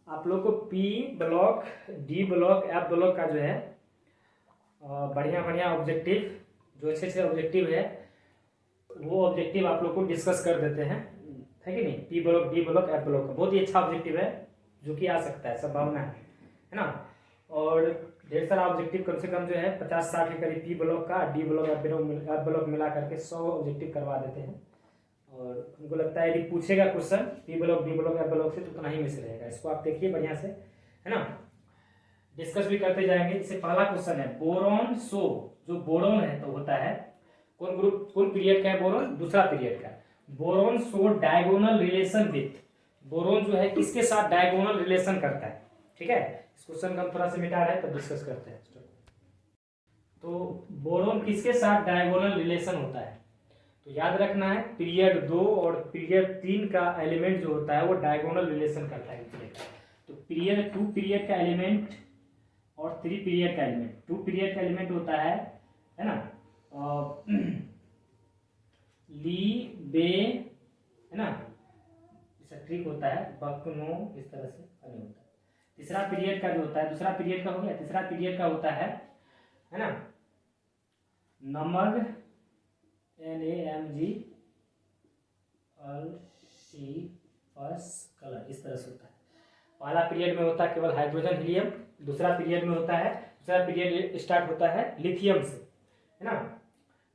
आप लोग को P block, D block, F block का जो है बढ़िया बढ़िया ऑब्जेक्टिव, जो अच्छे अच्छे ऑब्जेक्टिव है वो ऑब्जेक्टिव आप लोग को डिस्कस कर देते हैं, है कि नहीं। P block, D block, F block का बहुत ही अच्छा ऑब्जेक्टिव है जो कि आ सकता है, संभावना है ना। और ढेर सारा ऑब्जेक्टिव कम से कम जो है 50-60 के करीब पी ब्लॉक का, डी ब्लॉक, एफ ब्लॉक मिला करके 100 ऑब्जेक्टिव करवा देते हैं। और हमको लगता है यदि पूछेगा question P block, D block, F block से तो उतना ही मिस रहेगा। इसको आप देखिए बढ़िया से, है ना, डिस्कस भी करते जाएंगे। इससे पहला क्वेश्चन है बोरॉन शो, जो बोरॉन है तो होता है कौन ग्रुप, कौन पीरियड का है बोरॉन, दूसरा पीरियड का। Boron show diagonal relation with, boron जो है किसके साथ डायगोनल रिलेशन करता है, ठीक है। इस क्वेश्चन का हम थोड़ा सा मिटा रहे हैं तो डिस्कस करते हैं। तो बोरॉन किसके साथ डायगोनल रिलेशन होता है, तो याद रखना है पीरियड 2 और पीरियड 3 का एलिमेंट जो होता है वो डायगोनल रिलेशन करता है। तो पीरियड 2 पीरियड का एलिमेंट और 3 पीरियड का एलिमेंट, 2 पीरियड का एलिमेंट होता है ना, ली बे, है ना, इसका ट्रिक होता है बकनो, इस तरह से नहीं होता है। तीसरा पीरियड का जो होता है, दूसरा पीरियड का हो गया, तीसरा पीरियड का होता है ना, नमग, NAMG कलर, इस तरह से होता है। पहला पीरियड में होता है केवल हाइड्रोजन हीलियम, दूसरा पीरियड में होता है, दूसरा पीरियड स्टार्ट होता है लिथियम से, है ना,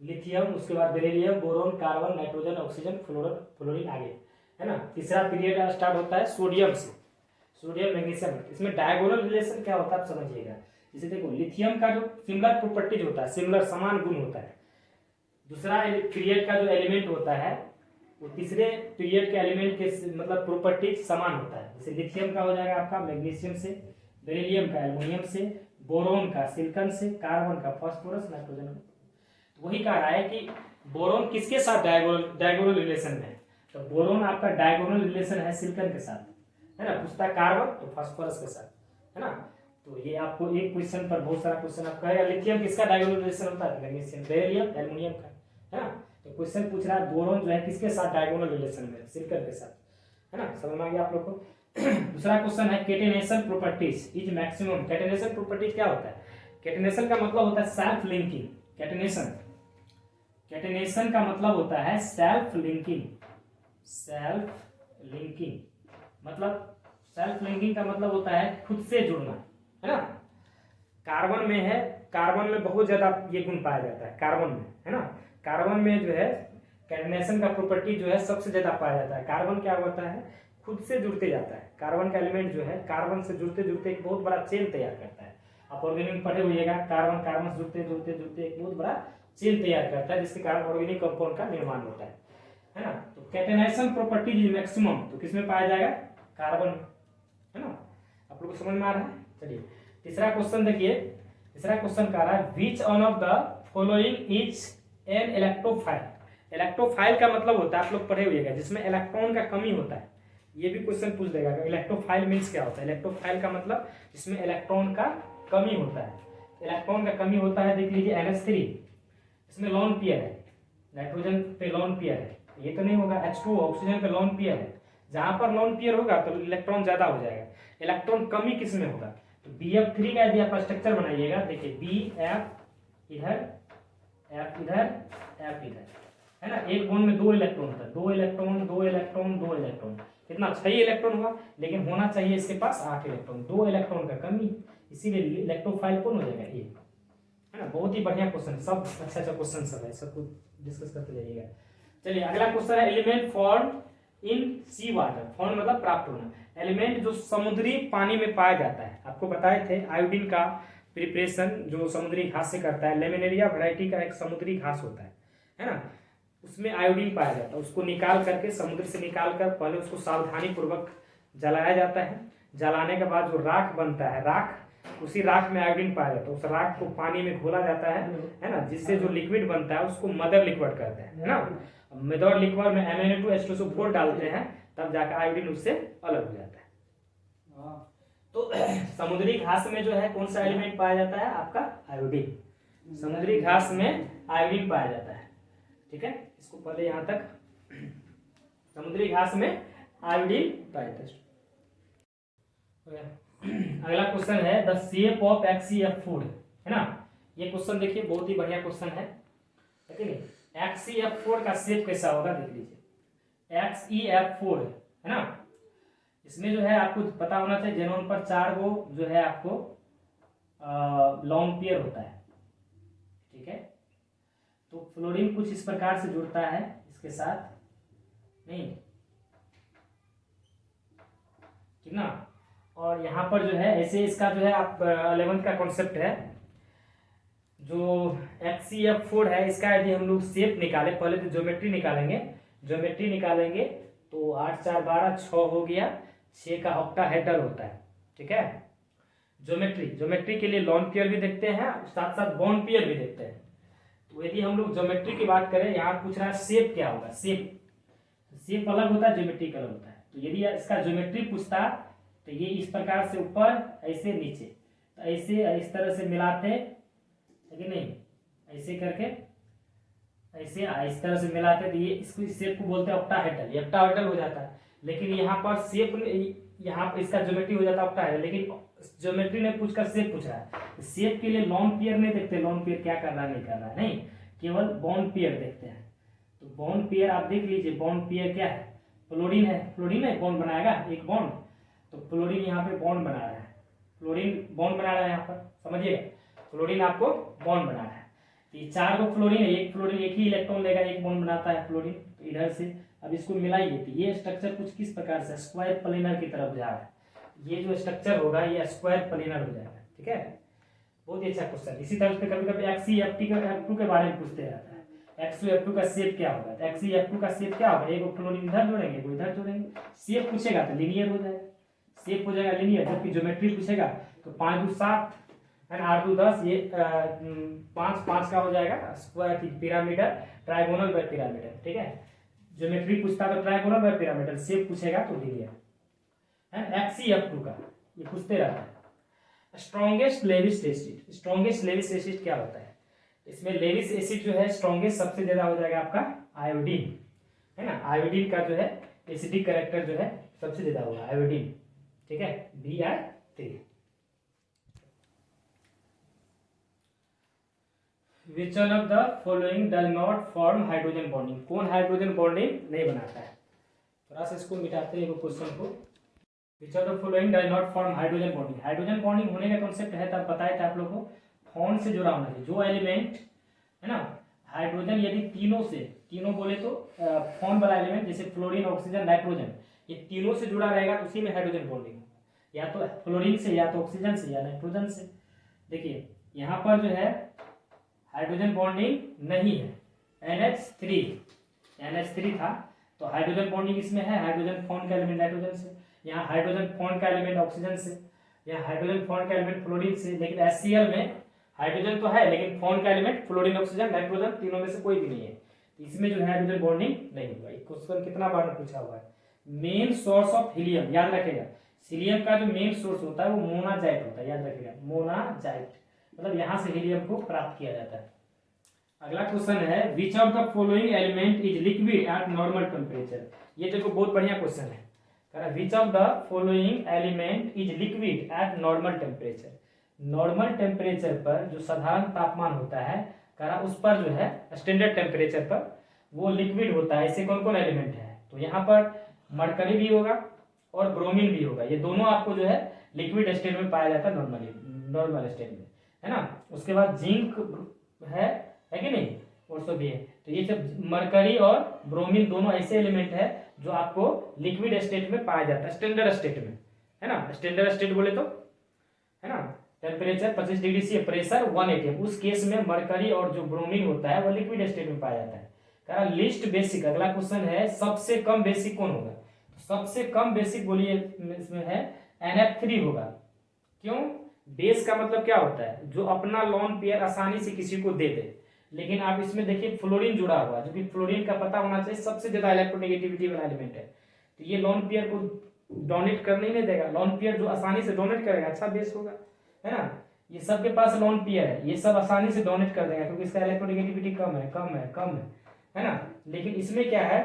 लिथियम, उसके बाद beryllium, boron, carbon, nitrogen, oxygen, fluorine आगे, है ना। तीसरा पीरियड स्टार्ट होता है सोडियम से, सोडियम, मैग्नीशियम। इसमें डायगोनल रिलेशन क्या होता है आप समझिएगा। जैसे देखो लिथियम का जो सिमिलर प्रॉपर्टीज होता है, सिमिलर समान गुण होता है, दूसरा पीरियड का जो एलिमेंट होता है वो तीसरे पीरियड के एलिमेंट के मतलब प्रॉपर्टीज समान होता है। जैसे लिथियम का हो जाएगा आपका मैग्नीशियम से, बेरिलियम का एल्युमिनियम से, बोरोन का सिलिकॉन से, कार्बन का फास्फोरस, नाइट्रोजन का। तो वही कह रहा है कि बोरोन किसके साथ डायगोनल रिलेशन में है, तो बोरोन आपका डायगोनल रिलेशन है सिलिकॉन के साथ, है ना, पूछता कार्बन तो फास्फोरस के साथ, है ना। तो ये आपको एक क्वेश्चन पर बहुत सारा क्वेश्चन आप कहेगा लिथियम किसका डायगोनल रिलेशन होता है, मैग्नीशियम, बेरिलियम, एल्युमिनियम का, है ना। तो क्वेश्चन पूछ रहा है बोरोन जो है किसके साथ डायगोनल रिलेशन में, सिलिकॉन के साथ, है ना, समझ में आ गया आप लोग को। दूसरा क्वेश्चन है catenation properties is maximum. Catenation properties क्या होता है, केटेनेशन का मतलब होता है सेल्फ लिंकिंग। केटेनेशन, केटेनेशन का मतलब होता है सेल्फ लिंकिंग, सेल्फ लिंकिंग मतलब, सेल्फ लिंकिंग का मतलब होता है खुद से जुड़ना, है ना। कार्बन में है, कार्बन में बहुत ज्यादा ये गुण पाया जाता है कार्बन में, है ना। कार्बन में जो है कैटेनेशन का प्रॉपर्टी जो है सबसे ज्यादा पाया जाता है। कार्बन क्या होता है, खुद से जुड़ते जाता है। कार्बन का एलिमेंट जो है कार्बन से जुड़ते जुड़ते एक बहुत बड़ा चेन तैयार करता है। आप ऑर्गेनिक पढ़े होइएगा, कार्बन कार्बन से जुड़ते जुड़ते जुड़ते एक बहुत बड़ा चेन तैयार करता है जिसके कारण ऑर्गेनिक कंपाउंड का निर्माण होता है ना। तो कैटेनेशन प्रॉपर्टी मैक्सिमम तो किसमें पाया जाएगा, कार्बन, है ना। आप लोग को समझ में आ रहा है। चलिए तीसरा क्वेश्चन देखिए, तीसरा क्वेश्चन कह रहा है which one of the following is an electrophile. Electrophile का मतलब होता है, आप लोग पढ़े हुएगा, जिसमें इलेक्ट्रॉन का कमी होता है। ये भी क्वेश्चन पूछ देगा इलेक्ट्रोफाइल मीन्स क्या होता है। इलेक्ट्रोफाइल का मतलब जिसमें इलेक्ट्रॉन का कमी होता है। इलेक्ट्रॉन का कमी होता है, देख लीजिए NH3, इसमें लोन पेयर है, नाइट्रोजन पे लोन पेयर है, ये तो नहीं होगा। H2 ऑक्सीजन पे लोन पेयर है, जहां पर लोन पेयर होगा तो इलेक्ट्रॉन ज्यादा हो जाएगा। इलेक्ट्रॉन कमी किस में होगा, तो BF3 का यदि आप स्ट्रक्चर बनाइएगा, देखिए BF इधर, F इधर, F इधर, है ना। एक बॉन्ड में 2 इलेक्ट्रॉन होता है, 2 इलेक्ट्रॉन 2 इलेक्ट्रॉन 2 इलेक्ट्रॉन, कितना 6 इलेक्ट्रॉन हुआ, लेकिन होना चाहिए इसके पास 8 इलेक्ट्रॉन, 2 इलेक्ट्रॉन का कमी, इसीलिए इलेक्ट्रोफाइल कौन हो जाएगा, ये, है ना। बहुत ही बढ़िया क्वेश्चन, सब अच्छा अच्छा क्वेश्चन सब है, सब कुछ डिस्कस करते जाइएगा। चलिए अगला क्वेश्चन है element form in sea water. Form मतलब प्राप्त होना, एलिमेंट जो समुद्री पानी में पाया जाता है। आपको बताए थे आयोडीन का प्रिपरेशन जो समुद्री घास से करता है, लेमिनेरिया वैरायटी का एक समुद्री घास होता है ना, उसमें आयोडीन पाया जाता है। उसको निकाल करके, समुद्र से निकाल कर पहले उसको सावधानी पूर्वक जलाया जाता है। जलाने के बाद जो राख बनता है, राख, उसी राख में आयोडीन पाया जाता है। उस राख को पानी में घोला जाता है ना, जिससे जो लिक्विड बनता है उसको मदर लिक्विड कहते हैं, है ना। मदर लिक्विड में MnO2H2SO4 डालते हैं, तब जाकर आयोडीन उससे अलग हो जाता है। तो समुद्री घास में जो है कौन सा एलिमेंट पाया जाता है, आपका आयोडीन। समुद्री घास में आयोडीन पाया जाता है, ठीक है। इसको पहले यहां तक, समुद्री घास में आयोडीन पाया जाता है। अगला क्वेश्चन है द शेप ऑफ XCF4 है ना। ये क्वेश्चन देखिए बहुत ही बढ़िया क्वेश्चन है ठीक है। XCF4 का शेप कैसा होगा देख लीजिए। XEF4 है ना, इसमें जो है आपको पता होना चाहिए जेनोन पर 4 गो जो है आपको लॉन पेयर होता है ठीक है। तो फ्लोरीन कुछ इस प्रकार से जुड़ता है इसके साथ नहीं ठीक ना। और यहाँ पर जो है ऐसे इसका जो है आप 11th का कॉन्सेप्ट है जो XCF4 है, इसका यदि हम लोग शेप निकाले, पहले तो ज्योमेट्री निकालेंगे। ज्योमेट्री निकालेंगे तो 8 4 12 6 हो गया, 6 का ऑक्टाहेड्रल होता है ठीक है। ज्योमेट्री के लिए लॉन पेयर भी देखते हैं, साथ साथ बॉन्ड पेयर भी देखते हैं। तो यदि हम लोग ज्योमेट्री की बात करें, यहाँ पूछ रहा है शेप क्या होगा। शेप अलग होता है, ज्योमेट्रिक अलग होता है। तो यदि इसका ज्योमेट्री पूछता तो ये इस प्रकार से ऊपर ऐसे नीचे, तो ऐसे इस तरह से मिलाते है कि नहीं, ऐसे करके ऐसे इस तरह से मिलाते तो ये इसको शेप को बोलते हैं ऑक्टाहेड्रल, ये ऑक्टाहेड्रल हो जाता है। लेकिन यहाँ पर शेप, यहाँ पर इसका ज्योमेट्री हो जाता है ऑक्टाहेड्रल, लेकिन ज्योमेट्री ने पूछकर शेप पूछ रहा है। शेप के लिए लॉन पेयर नहीं देखते, लॉन पेयर क्या कर रहा है नहीं कर रहा है, नहीं, केवल बॉन्ड पेयर देखते हैं। तो बॉन्ड पेयर आप देख लीजिए, बॉन्ड पेयर क्या है, फ्लोरीन है। फ्लोरीन है बॉन्ड बनाएगा एक बॉन्ड, तो फ्लोरीन यहाँ पे बॉन्ड बना रहा है, फ्लोरीन बॉन्ड बना रहा है यहाँ पर, समझिएगा, फ्लोरीन आपको बॉन्ड बना रहा है। तो ये 4 गो फ्लोरीन है, एक फ्लोरीन एक ही इलेक्ट्रॉन लेगा, एक बॉन्ड बनाता है फ्लोरीन। तो इधर से अब इसको मिलाइए तो ये स्ट्रक्चर कुछ किस प्रकार से स्क्वायर प्लेनर की तरफ जा रहा है। ये जो स्ट्रक्चर होगा ये स्क्वायर प्लेनर हो जाएगा ठीक है। बहुत ही अच्छा क्वेश्चन। इसी तरह से कभी कभी XCF2 के बारे में पूछते रहता है, XCF2 का शेप क्या होगा। तो XCF2 का शेप क्या होगा, एक फ्लोरीन इधर जोड़ेंगे एक इधर जोड़ेंगे। शेप पूछेगा तो लीनियर हो जाएगा, शेप हो जाएगा लीनियर। जबकि ज्योमेट्री पूछेगा तो 5 2 7 एंड 8 2 10, ये 5 5 का हो जाएगा square pyramidal, trigonal bipyramidal ठीक है। ज्योमेट्री पूछता तो ट्राइगोनल बाय पिरामिडल, शेप पूछेगा तो लीनियर। XCF2 का ये पूछते रहता है। Strongest Lewis acid, strongest Lewis acid क्या होता है। इसमें लेविस एसिड जो है स्ट्रॉन्गेस्ट सबसे ज्यादा हो जाएगा आपका आयोडीन है ना। आयोडीन का जो है एसिडिक कैरेक्टर जो है सबसे ज्यादा होगा आयोडीन ठीक है, Br3। Which one of the following does not form hydrogen bonding, कौन हाइड्रोजन बॉन्डिंग नहीं बनाता है। थोड़ा सा इसको मिटाते हैं क्वेश्चन को। Which of the following does not form hydrogen bonding, hydrogen bonding होने का कॉन्सेप्ट है तब बताया था आप लोगों को, बॉन्ड से जुड़ा होना चाहिए। जो एलिमेंट है ना, हाइड्रोजन यदि तीनों बोले तो बॉन्ड वाला एलिमेंट जैसे फ्लोरीन ऑक्सीजन नाइट्रोजन, ये तीनों से जुड़ा रहेगा तो उसी में हाइड्रोजन बॉन्डिंग, या तो फ्लोरीन से या तो ऑक्सीजन से या नाइट्रोजन से। देखिए यहाँ पर जो है हाइड्रोजन बॉन्डिंग नहीं है, NH3 था तो हाइड्रोजन बॉन्डिंग इसमें है, हाइड्रोजन बॉन्ड का एलिमेंट नाइट्रोजन से, यहाँ हाइड्रोजन बॉन्ड का एलिमेंट ऑक्सीजन से, यहाँ हाइड्रोजन बॉन्ड का एलिमेंट फ्लोरीन से। लेकिन HCl में हाइड्रोजन तो है लेकिन बॉन्ड का एलिमेंट फ्लोरीन ऑक्सीजन नाइट्रोजन तीनों में से कोई भी नहीं है, तो इसमें जो है हाइड्रोजन बॉन्डिंग नहीं होगा। क्वेश्चन कितना बार पूछा हुआ है। मेन सोर्स ऑफ हीलियम, याद रखेगा हीलियम का जो मेन सोर्स होता है वो मोनाजाइट होता है, याद रखेगा मोनाजाइट, मतलब यहाँ से हीलियम को प्राप्त किया जाता है। अगला क्वेश्चन है which of the following element is liquid at normal temperature. ये देखो बहुत बढ़िया क्वेश्चन है। Which of the following element is liquid at normal temperature, normal temperature पर जो साधारण तापमान होता है करा उस पर जो है स्टैंडर्ड टेम्परेचर पर वो लिक्विड होता है। ऐसे कौन कौन एलिमेंट है, तो यहाँ पर मरकरी भी होगा और ब्रोमीन भी होगा, ये दोनों आपको जो है लिक्विड स्टेट में पाया जाता है नॉर्मल स्टेट में है ना। उसके बाद जिंक है कि नहीं, और सब भी है। तो ये सब मरकरी और ब्रोमीन दोनों ऐसे एलिमेंट है जो आपको लिक्विड स्टेट में पाया जाता है, स्टैंडर्ड स्टेट में है ना। स्टैंडर्ड स्टेट बोले तो है ना, टेम्परेचर 25 डिग्री से प्रेशर 1 atm, उस केस में मरकरी और जो ब्रोमीन होता है वो लिक्विड स्टेट में पाया जाता है। कहा लिस्ट बेसिक, अगला क्वेश्चन है सबसे कम बेसिक कौन होगा। सबसे कम बेसिक बोलिए इसमें है NF3 होगा। क्यों, बेस का मतलब क्या होता है, जो अपना लॉन पेयर आसानी से किसी को दे दे। लेकिन आप इसमें देखिए फ्लोरीन जुड़ा हुआ है, जो कि फ्लोरीन का पता होना चाहिए सबसे ज्यादा इलेक्ट्रोनेगेटिविटी वाला एलिमेंट है। तो ये लॉन पेयर को डोनेट करने ही नहीं देगा, लॉन पेयर जो आसानी से डोनेट करेगा अच्छा बेस होगा है ना। ये सबके पास लॉन पेयर है, ये सब आसानी से डोनेट कर देगा क्योंकि इसका इलेक्ट्रोनेगेटिविटी कम है ना। लेकिन इसमें क्या है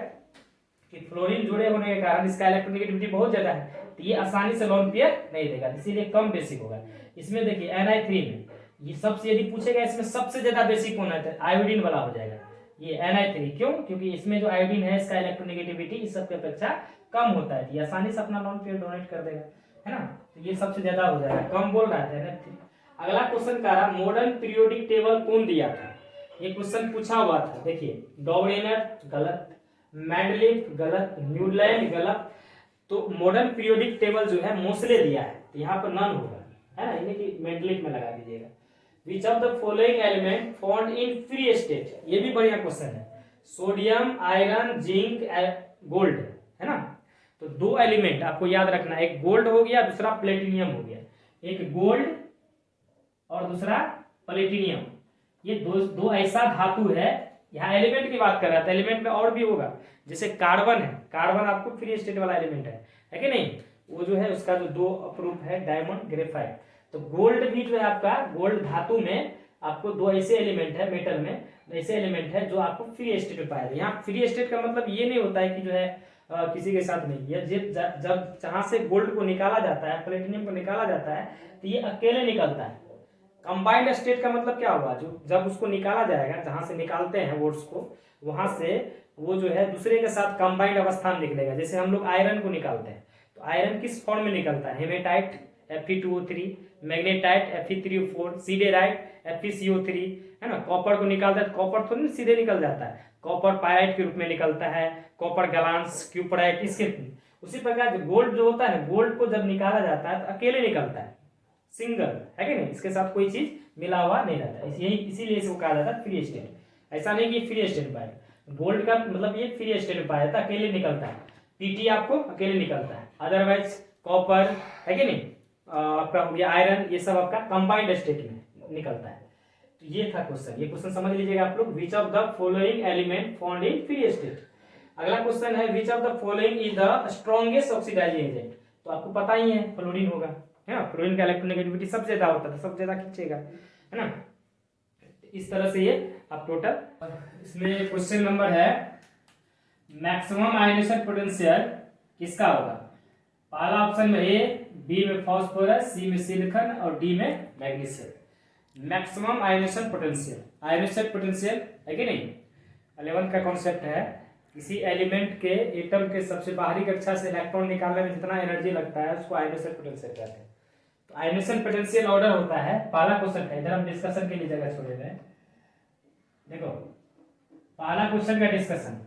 कि फ्लोरीन जुड़े होने के कारण इसका इलेक्ट्रोनेगेटिविटी बहुत ज्यादा है, तो ये आसानी से लोन पेयर नहीं देगा, इसीलिए कम बेसिक होगा। इसमें देखिए Ni3 में ये सबसे यदि पूछेगा इसमें सबसे ज्यादा बेसिक कौन है, तो आयोडीन वाला हो जाएगा ये Ni3। क्यों? क्योंकि इसमें जो आयोडीन है इसका इलेक्ट्रोनेगेटिविटी इस सब की अपेक्षा कम होता है, ये आसानी से अपना लोन पेयर डोनेट कर देगा, है ना। तो ये सबसे ज्यादा हो जाएगा, कम बोल रहा है Na3। अगला क्वेश्चन कह रहा मॉडर्न पीरियोडिक टेबल कौन दिया था, ये क्वेश्चन पूछा हुआ था। देखिए डॉबरेनर गलत, मेंडलीफ गलत, न्यूलैंड गलत। तो मॉडर्न पीरियोडिक टेबल जो है मोस्ले दिया है, तो यहाँ पर नन होगा, है ना, यानी कि मेंडलीफ में लगा दीजिएगा। विच of the following element found in free state, ये भी बढ़िया क्वेश्चन है। सोडियम, आयरन, जिंक, गोल्ड, है ना। तो दो एलिमेंट आपको याद रखना, एक गोल्ड हो गया, दूसरा प्लेटिनियम हो गया। एक गोल्ड और दूसरा प्लेटिनियम, ये दो ऐसा धातु है। यहाँ एलिमेंट की बात कर रहा था, एलिमेंट में और भी होगा, जैसे कार्बन है, कार्बन आपको फ्री स्टेट वाला एलिमेंट है कि नहीं, वो जो है उसका जो दो अप्रूफ है डायमंड, ग्रेफाइट। तो गोल्ड भी जो है आपका, गोल्ड धातु में आपको दो ऐसे एलिमेंट है, मेटल में ऐसे एलिमेंट है जो आपको फ्री स्टेट में पाया जाए। यहाँ फ्री स्टेट का मतलब ये नहीं होता है कि जो है किसी के साथ नहीं, ये जब जहां से गोल्ड को निकाला जाता है, प्लेटिनियम को निकाला जाता है, तो ये अकेले निकलता है। कंबाइंड स्टेट का मतलब क्या हुआ, जो जब उसको निकाला जाएगा, जहां से निकालते हैं वोट्स को, वहां से वो जो है दूसरे के साथ कंबाइंड अवस्था में निकलेगा। जैसे हम लोग आयरन को निकालते हैं, तो आयरन किस फॉर्म में निकलता है, haematite Fe2O3, magnetite Fe3O4, siderite FeCO3, है ना। कॉपर को निकालता है, कॉपर थोड़ी ना सीधे निकल जाता है, कॉपर पायराइट के रूप में निकलता है, कॉपर गलांस, क्यूपराइट, इसके। उसी प्रकार गोल्ड जो होता है, गोल्ड को जब निकाला जाता है तो अकेले निकलता है, सिंगल, है कि नहीं, इसके साथ कोई चीज मिला हुआ नहीं रहता, इसीलिए इसको कहा जाता है फ्री स्टेट। ऐसा नहीं कि फ्री स्टेट पाएगा, गोल्ड का मतलब ये फ्री स्टेट में पाया जाता है, अकेले निकलता है। पीटी आपको अकेले निकलता है, अदरवाइज कॉपर, है कि नहीं, आपका हो गया आयरन, ये सब आपका कंबाइंड स्टेट में निकलता है। तो ये था क्वेश्चन, ये क्वेश्चन समझ लीजिएगा आप लोग। Which of the following element found in free state. अगला क्वेश्चन है which of the following is the strongest oxidising agent. तो आपको पता ही है फ्लोरीन होगा, है ना। फ्लोरीन का इलेक्ट्रोनेगेटिविटी सबसे ज्यादा होता है, सबसे ज्यादा खींचेगा, है ना। इस तरह से ये आप टोटल, इसमें क्वेश्चन नंबर है मैक्सिमम आयनेशन पोटेंशियल किसका होगा। पहला ऑप्शन में ए, बी में फास्फोरस, सी में सिलिकॉन और डी में magnesium. Maximum ionisation potential, ionisation potential है कि नहीं, 11th का कॉन्सेप्ट है। किसी एलिमेंट के एटम के सबसे बाहरी कक्षा से इलेक्ट्रॉन निकालने में जितना एनर्जी लगता है उसको आयनेशन पोटेंशियल कहते हैं। तो आयनेशन पोटेंशियल ऑर्डर होता है, पहला क्वेश्चन है, इधर हम डिस्कशन के लिए जगह छोड़े हुए हैं। देखो पहला क्वेश्चन का डिस्कशन,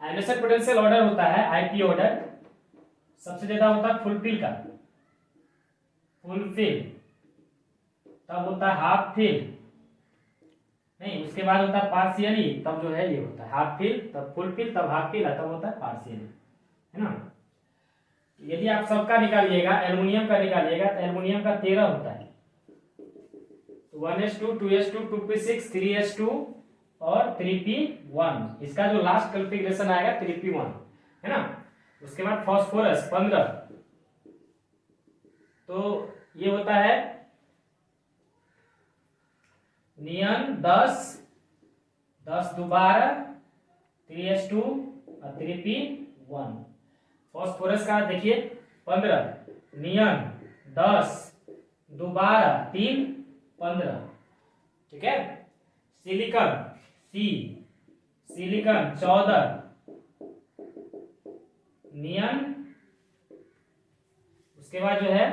आयनेशन पोटेंशियल ऑर्डर होता है आईपी ऑर्डर। सबसे ज्यादा होता है फुलफिल का, फुलफिल, तब होता है हाफ फिल, नहीं उसके बाद होता है पार्शियली, तब जो है ये होता है हाफ फिल, तब फुल फिल, तब हाफ फिल, तब होता है पार्शियली, है ना। यदि आप सबका निकालिएगा, एल्युमिनियम का निकालिएगा, तो एल्युमिनियम का 13 होता है, 1s2, 2s2, 2p6, 3s2 और 3p1। इसका जो लास्ट कॉन्फ़िगरेशन आएगा 3p1, है ना। उसके बाद फास्फोरस 15, तो ये होता है नियन 10, 10 2 12, 3s2 और 3p1। फास्फोरस का देखिए 15, नियन 10 2 12 3 15, ठीक है। सिलिकॉन सी, सिलिकॉन 14, नियन, उसके बाद जो है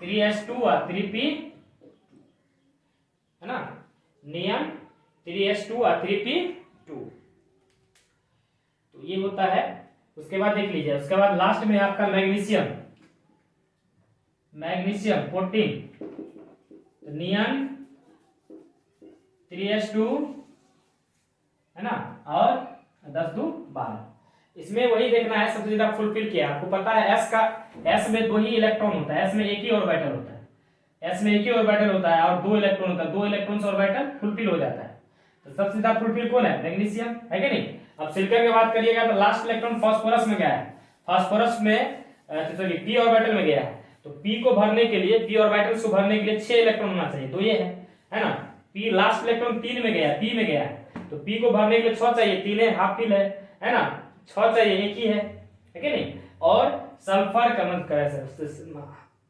3s2 और 3p, है ना, नियन 3s2 और 3p2, तो ये होता है। उसके बाद देख लीजिए, उसके बाद लास्ट में आपका मैग्नीशियम, मैग्नीशियम 14, तो नियन 3s2, है ना, और 10 2 12। इसमें वही देखना है सबसे ज्यादा फुलफिल किया। आपको पता है एस का, एस में 2 ही इलेक्ट्रॉन होता है, एस में एक ही ऑर्बिटल होता है, एस में एक ही ऑर्बिटल होता है और 2 इलेक्ट्रॉन होता है, 2 इलेक्ट्रॉन से ऑर्बिटल फुलफिल हो जाता है। तो सबसे ज्यादा फुलफिल कौन है, मैग्नीशियम, है कि नहीं। अब सिलिकॉन की बात करिएगा तो लास्ट इलेक्ट्रॉन फास्फोरस में गया है, फास्फोरस में सॉरी पी ऑर्बिटल में गया है। तो पी को भरने के लिए, पी ऑर्बिटल को भरने के लिए 6 इलेक्ट्रॉन होना चाहिए, तो ये है ना। पी लास्ट इलेक्ट्रॉन 3 में गया, पी में गया है, तो पी को भरने के लिए 6 चाहिए, 3 है, हाफ फिल है ना। 6 चाहिए, एक ही है कि नहीं। और सल्फर का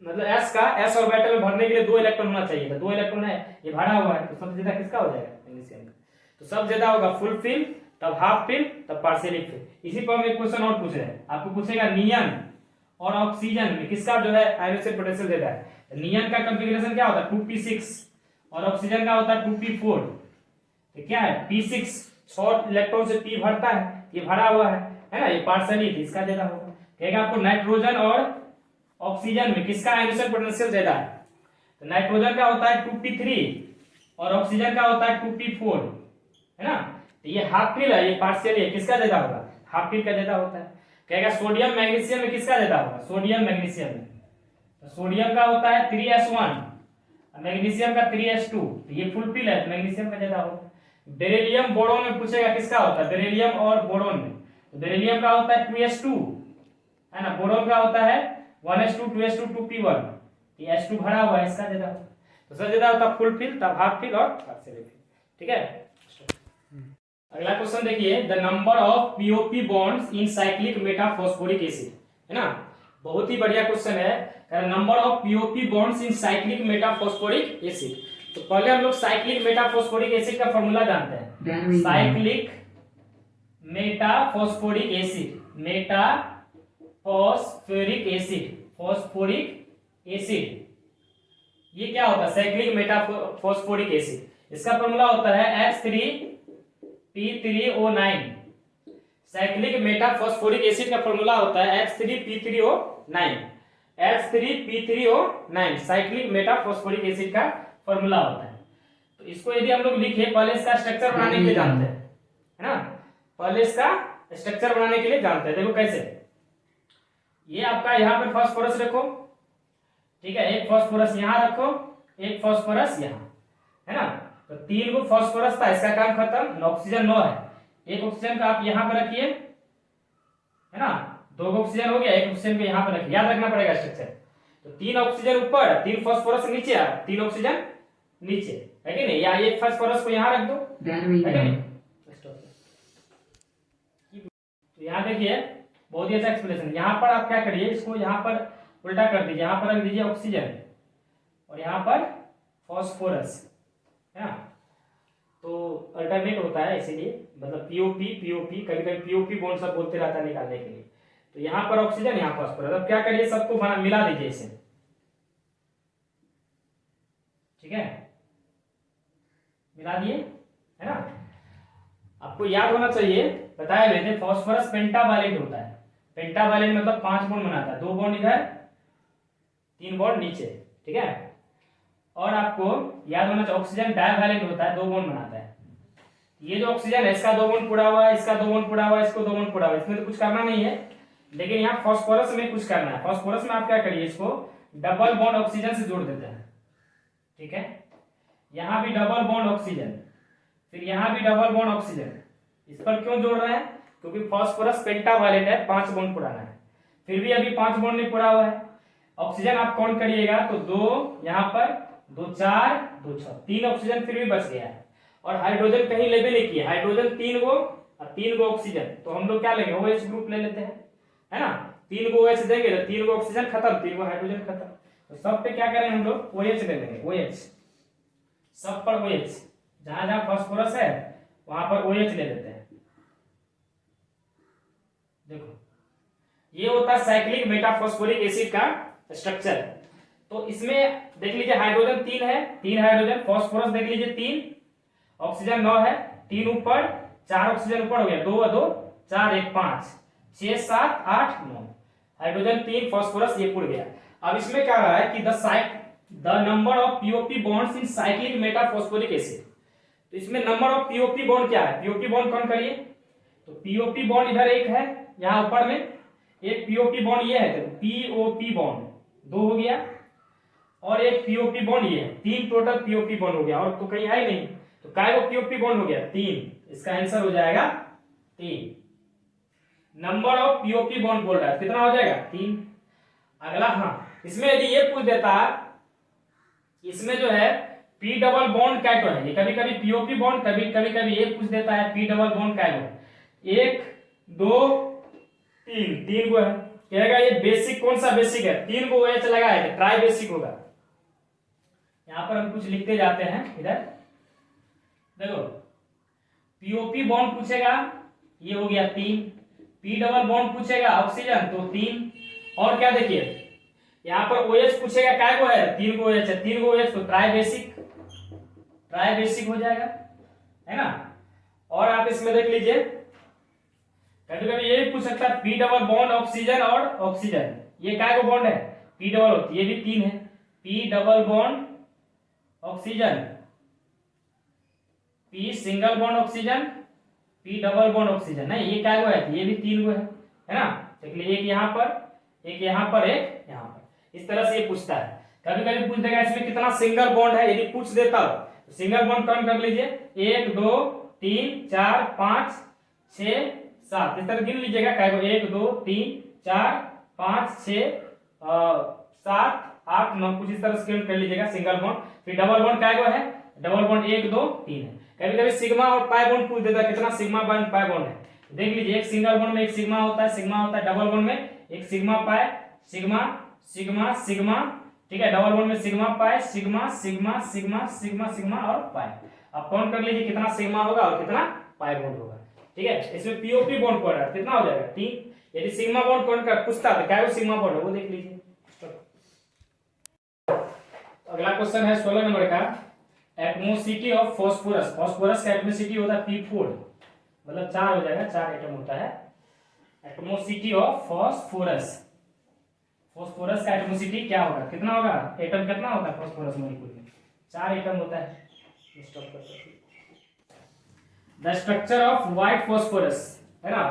मतलब एस का एस ऑर्बिटल में भरने के लिए 2 इलेक्ट्रॉन होना चाहिए था, 2 इलेक्ट्रॉन है, ये भरा हुआ है, तो सबसे ज्यादा किसका हो जाएगा, मैग्नीशियम का। तो सब ज्यादा होगा फुल फिल, तब हाफ फिल, तब पार्शियली फिल। इसी पर हम एक क्वेश्चन और पूछ रहे हैं, आपको पूछेगा नियन और ऑक्सीजन में किसका जो है आयोनिक पोटेंशियल देता है। नियन का कंफिगरेशन क्या होता है 2p6 और ऑक्सीजन का होता है 2p4। तो क्या है p6 6 इलेक्ट्रॉन से p भरता है, ये भरा हुआ है ना, ये पार्शियली, इसका ज्यादा होगा। कहेगा आपको नाइट्रोजन और ऑक्सीजन में किसका आयोनिक पोटेंशियल ज्यादा है। तो नाइट्रोजन का होता है 2p3 और ऑक्सीजन का होता है 2p4, है ना। तो ये हाफ फिल है, ये पार्शियली है, किसका ज्यादा होगा, हाफ फिल का ज्यादा होता है। कहेगा सोडियम मैग्नीशियम में किसका ज्यादा होगा, सोडियम मैग्नीशियम में। तो सोडियम का होता है 3s1, मैग्नीशियम का 3s2, तो ये फुल फिल है, तो मैग्नीशियम का ज्यादा होगा। बेरिलियम बोरोन में पूछेगा किसका होता है, बेरिलियम और बोरोन में। तो बेरिलियम का होता है 2s2, है ना, बोरोन का होता है 1s2 2s2 2p1, ये s2 भरा हुआ है, इसका ज्यादा होता है। तो सबसे ज्यादा होता है फुल फिल, तब हाफ फिल और पार्शियल फिल, ठीक है। अगला क्वेश्चन देखिए, the number of POP bonds in cyclic metaphosphoric acid, है ना, बहुत ही बढ़िया क्वेश्चन है। Number of POP bonds in cyclic metaphosphoric acid. तो पहले हम लोग साइक्लिक मेटाफॉस्फोरिक एसिड का फॉर्मूला जानते हैं। Cyclic metaphosphoric acid, metaphosphoric acid, phosphoric acid, ये क्या होता है साइक्लिक मेटाफॉस्फोरिक एसिड। इसका फॉर्मूला होता है H3P3O9। साइक्लिक मेटाफॉस्फोरिक एसिड का फॉर्मूला होता है H3P3O9, H3P3O9 cyclic metaphosphoric acid का फॉर्मूला होता है। तो इसको यदि हम लोग लिखे, पहले इसका स्ट्रक्चर बनाने के लिए जानते हैं, है ना, पहले इसका स्ट्रक्चर बनाने के लिए जानते हैं। देखो कैसे, ये आपका यहाँ पर फास्फोरस रखो, ठीक है, एक फास्फोरस यहाँ रखो, एक फास्फोरस यहाँ, है ना। तो 3 को फास्फोरस था, इसका काम खत्म, ऑक्सीजन 9 है, एक ऑक्सीजन का आप यहाँ पर रखिए, है ना, 2 ऑक्सीजन हो गया, एक ऑक्सीजन को यहाँ पर रखिए, याद रखना पड़ेगा स्ट्रक्चर। तो 3 ऑक्सीजन ऊपर, 3 फास्फोरस नीचे, 3 ऑक्सीजन नीचे, है कि नहीं, या एक फास्फोरस को यहाँ रख दो, है कि नहीं। तो यहाँ देखिए बहुत ही अच्छा एक्सप्लेनेशन। यहाँ पर आप क्या करिए, इसको यहाँ पर उल्टा कर दीजिए, यहाँ पर रख दीजिए ऑक्सीजन और यहाँ पर फास्फोरस, है ना। तो अल्टरनेट होता है, इसीलिए मतलब पीओपी पीओपी, कभी कभी पीओपी बॉन्ड सब बोलते रहता है निकालने के लिए। तो यहाँ पर ऑक्सीजन, यहाँ फास्फोरस, अब क्या करिए सबको मिला दीजिए इसे, ठीक है, मिला दिए, है ना। आपको याद होना चाहिए, बताया हुए थे फास्फोरस पेंटावैलेंट होता है। पेंटावैलेंट मतलब 5 बॉन्ड बनाता है, 2 बॉन्ड इधर, 3 बॉन्ड नीचे, ठीक है। और आपको याद होना चाहिए ऑक्सीजन डाइवैलेंट होता है, 2 बॉन्ड बनाता है। ये जो ऑक्सीजन है इसका 2 बॉन्ड पूरा हुआ है, इसका 2 बॉन्ड पूरा हुआ है, इसको 2 बॉन्ड पूरा हुआ है, इसमें तो कुछ करना नहीं है, लेकिन यहाँ फास्फोरस में कुछ करना है। फास्फोरस में आप क्या करिए, इसको डबल बॉन्ड ऑक्सीजन से जोड़ देते हैं, ठीक है। यहाँ भी डबल बॉन्ड ऑक्सीजन, फिर यहाँ भी डबल बॉन्ड ऑक्सीजन। इस पर क्यों जोड़ रहे हैं, क्योंकि फास्फोरस पेंटावैलेंट है, 5 बॉन्ड पुराना है, फिर भी अभी 5 बॉन्ड नहीं पूरा हुआ है। ऑक्सीजन आप काउंट करिएगा तो 2 यहाँ पर, 2 4 2 6, 3 ऑक्सीजन फिर भी बच गया है। और हाइड्रोजन कहीं लेबल नहीं किया, हाइड्रोजन 3 गो और 3 गो ऑक्सीजन, तो हम लोग क्या लेंगे OH ग्रुप ले लेते हैं, है ना। 3 गो OH देंगे तो 3 गो ऑक्सीजन खत्म, 3 गो हाइड्रोजन खत्म। तो सब पे क्या करें हम लोग OH ले लेंगे, OH सब पर OH, जहां जहां फास्फोरस है वहां पर OH ले लेते हैं। देखो ये होता है साइक्लिक मेटाफॉस्फोरिक एसिड का स्ट्रक्चर। तो इसमें देख लीजिए हाइड्रोजन 3 है, 3 हाइड्रोजन, फास्फोरस देख लीजिए 3, ऑक्सीजन 9 है, 3 ऊपर, 4 ऑक्सीजन ऊपर हो गया, 2 2 4 1 5 6 7 8 9, हाइड्रोजन 3 फास्फोरस ये पूरा गया। अब इसमें क्या रहा है कि the number of POP bonds in cyclic metaphosphoric acid. तो इसमें नंबर ऑफ पीओपी बॉन्ड क्या है, पीओपी बॉन्ड कौन करिए, तो पीओपी बॉन्ड इधर एक है, यहाँ ऊपर में एक पीओपी बॉन्ड ये है, तो पीओपी बॉन्ड 2 हो गया, और एक पीओपी बॉन्ड ये है, 3 टोटल पीओपी बॉन्ड हो गया, और तो कहीं है ही नहीं, तो काय को पीओपी बॉन्ड हो गया 3, इसका आंसर हो जाएगा 3। नंबर ऑफ पीओपी बॉन्ड बोल रहा है, कितना हो जाएगा 3। अगला, हाँ इसमें यदि ये पूछ देता, इसमें जो है पी डबल बॉन्ड कैटो है, ये कभी कभी पीओपी बॉन्ड, कभी कभी ये पूछ देता है पी डबल बॉन्ड कैटो, 1 2 तीन, तीन को है, कहेगा ये बेसिक कौन सा बेसिक है, तीन को OH लगा है, ट्राई बेसिक होगा। यहां पर हम कुछ लिखते जाते हैं। इधर देखो POP बॉन्ड पूछेगा, ये हो गया तीन। P डबल बॉन्ड पूछेगा ऑक्सीजन, तो तीन। और क्या देखिए यहाँ पर OH पूछेगा, काय को है, तीन को OH है, तीन को OH तो ट्राई बेसिक, ट्राई बेसिक हो जाएगा, है ना। और आप इसमें देख लीजिए, कभी कभी ये भी पूछ सकता है P डबल बॉन्ड ऑक्सीजन और ऑक्सीजन, ये काय को बॉन्ड है, P डबल, ये भी तीन है, P double bond oxygen, P single bond oxygen, P double bond oxygen, नहीं ये काय को है, ये भी तीन को है ना। देख लीजिए एक यहाँ पर, एक यहाँ पर, एक यहाँ पर, इस तरह से ये पूछता है। कभी कभी पूछ देगा इसमें कितना सिंगल बॉन्ड है, यदि पूछ देता हो तो सिंगल बॉन्ड काउंट कर लीजिए, 1 2 3 4 5 6 7, इस तरह गिन लीजिएगा, काय को 1 2 3 4 5 6 7 8 9, कुछ इस तरह से काउंट कर लीजिएगा सिंगल बॉन्ड। फिर डबल बॉन्ड काय को है, डबल बॉन्ड 1 2 3 है। कभी कभी सिग्मा और पाई बॉन्ड पूछ देता है, कितना सिग्मा बॉन्ड पाई बॉन्ड है, देख लीजिए एक सिंगल बॉन्ड में एक सिग्मा होता है, सिग्मा होता है, डबल बॉन्ड में एक sigma pi, sigma sigma sigma, ठीक है, डबल बॉन्ड में sigma pi, sigma sigma sigma sigma sigma और पाई। अब काउंट कर लीजिए कितना सिग्मा होगा और कितना पाई बॉन्ड होगा, ठीक है। इसमें POP बॉन्ड कौन है, कितना हो जाएगा, तीन। यदि सिग्मा बॉन्ड कौन कर पूछता है, क्या वो सिग्मा बॉन्ड है वो देख लीजिए। अगला क्वेश्चन है 16 नंबर का, एटमोसिटी ऑफ फॉस्फोरस, फॉस्फोरस का एटमोसिटी होता है P4, मतलब 4 हो जाएगा, 4 एटम होता है। एटमोसिटी ऑफ फॉस्फोरस, फॉस्फोरस का एटमोसिटी क्या होगा, कितना होगा, एटम कितना होता है फॉस्फोरस मॉलिक्यूल में, 4 एटम होता है। The structure of white phosphorus, है ना,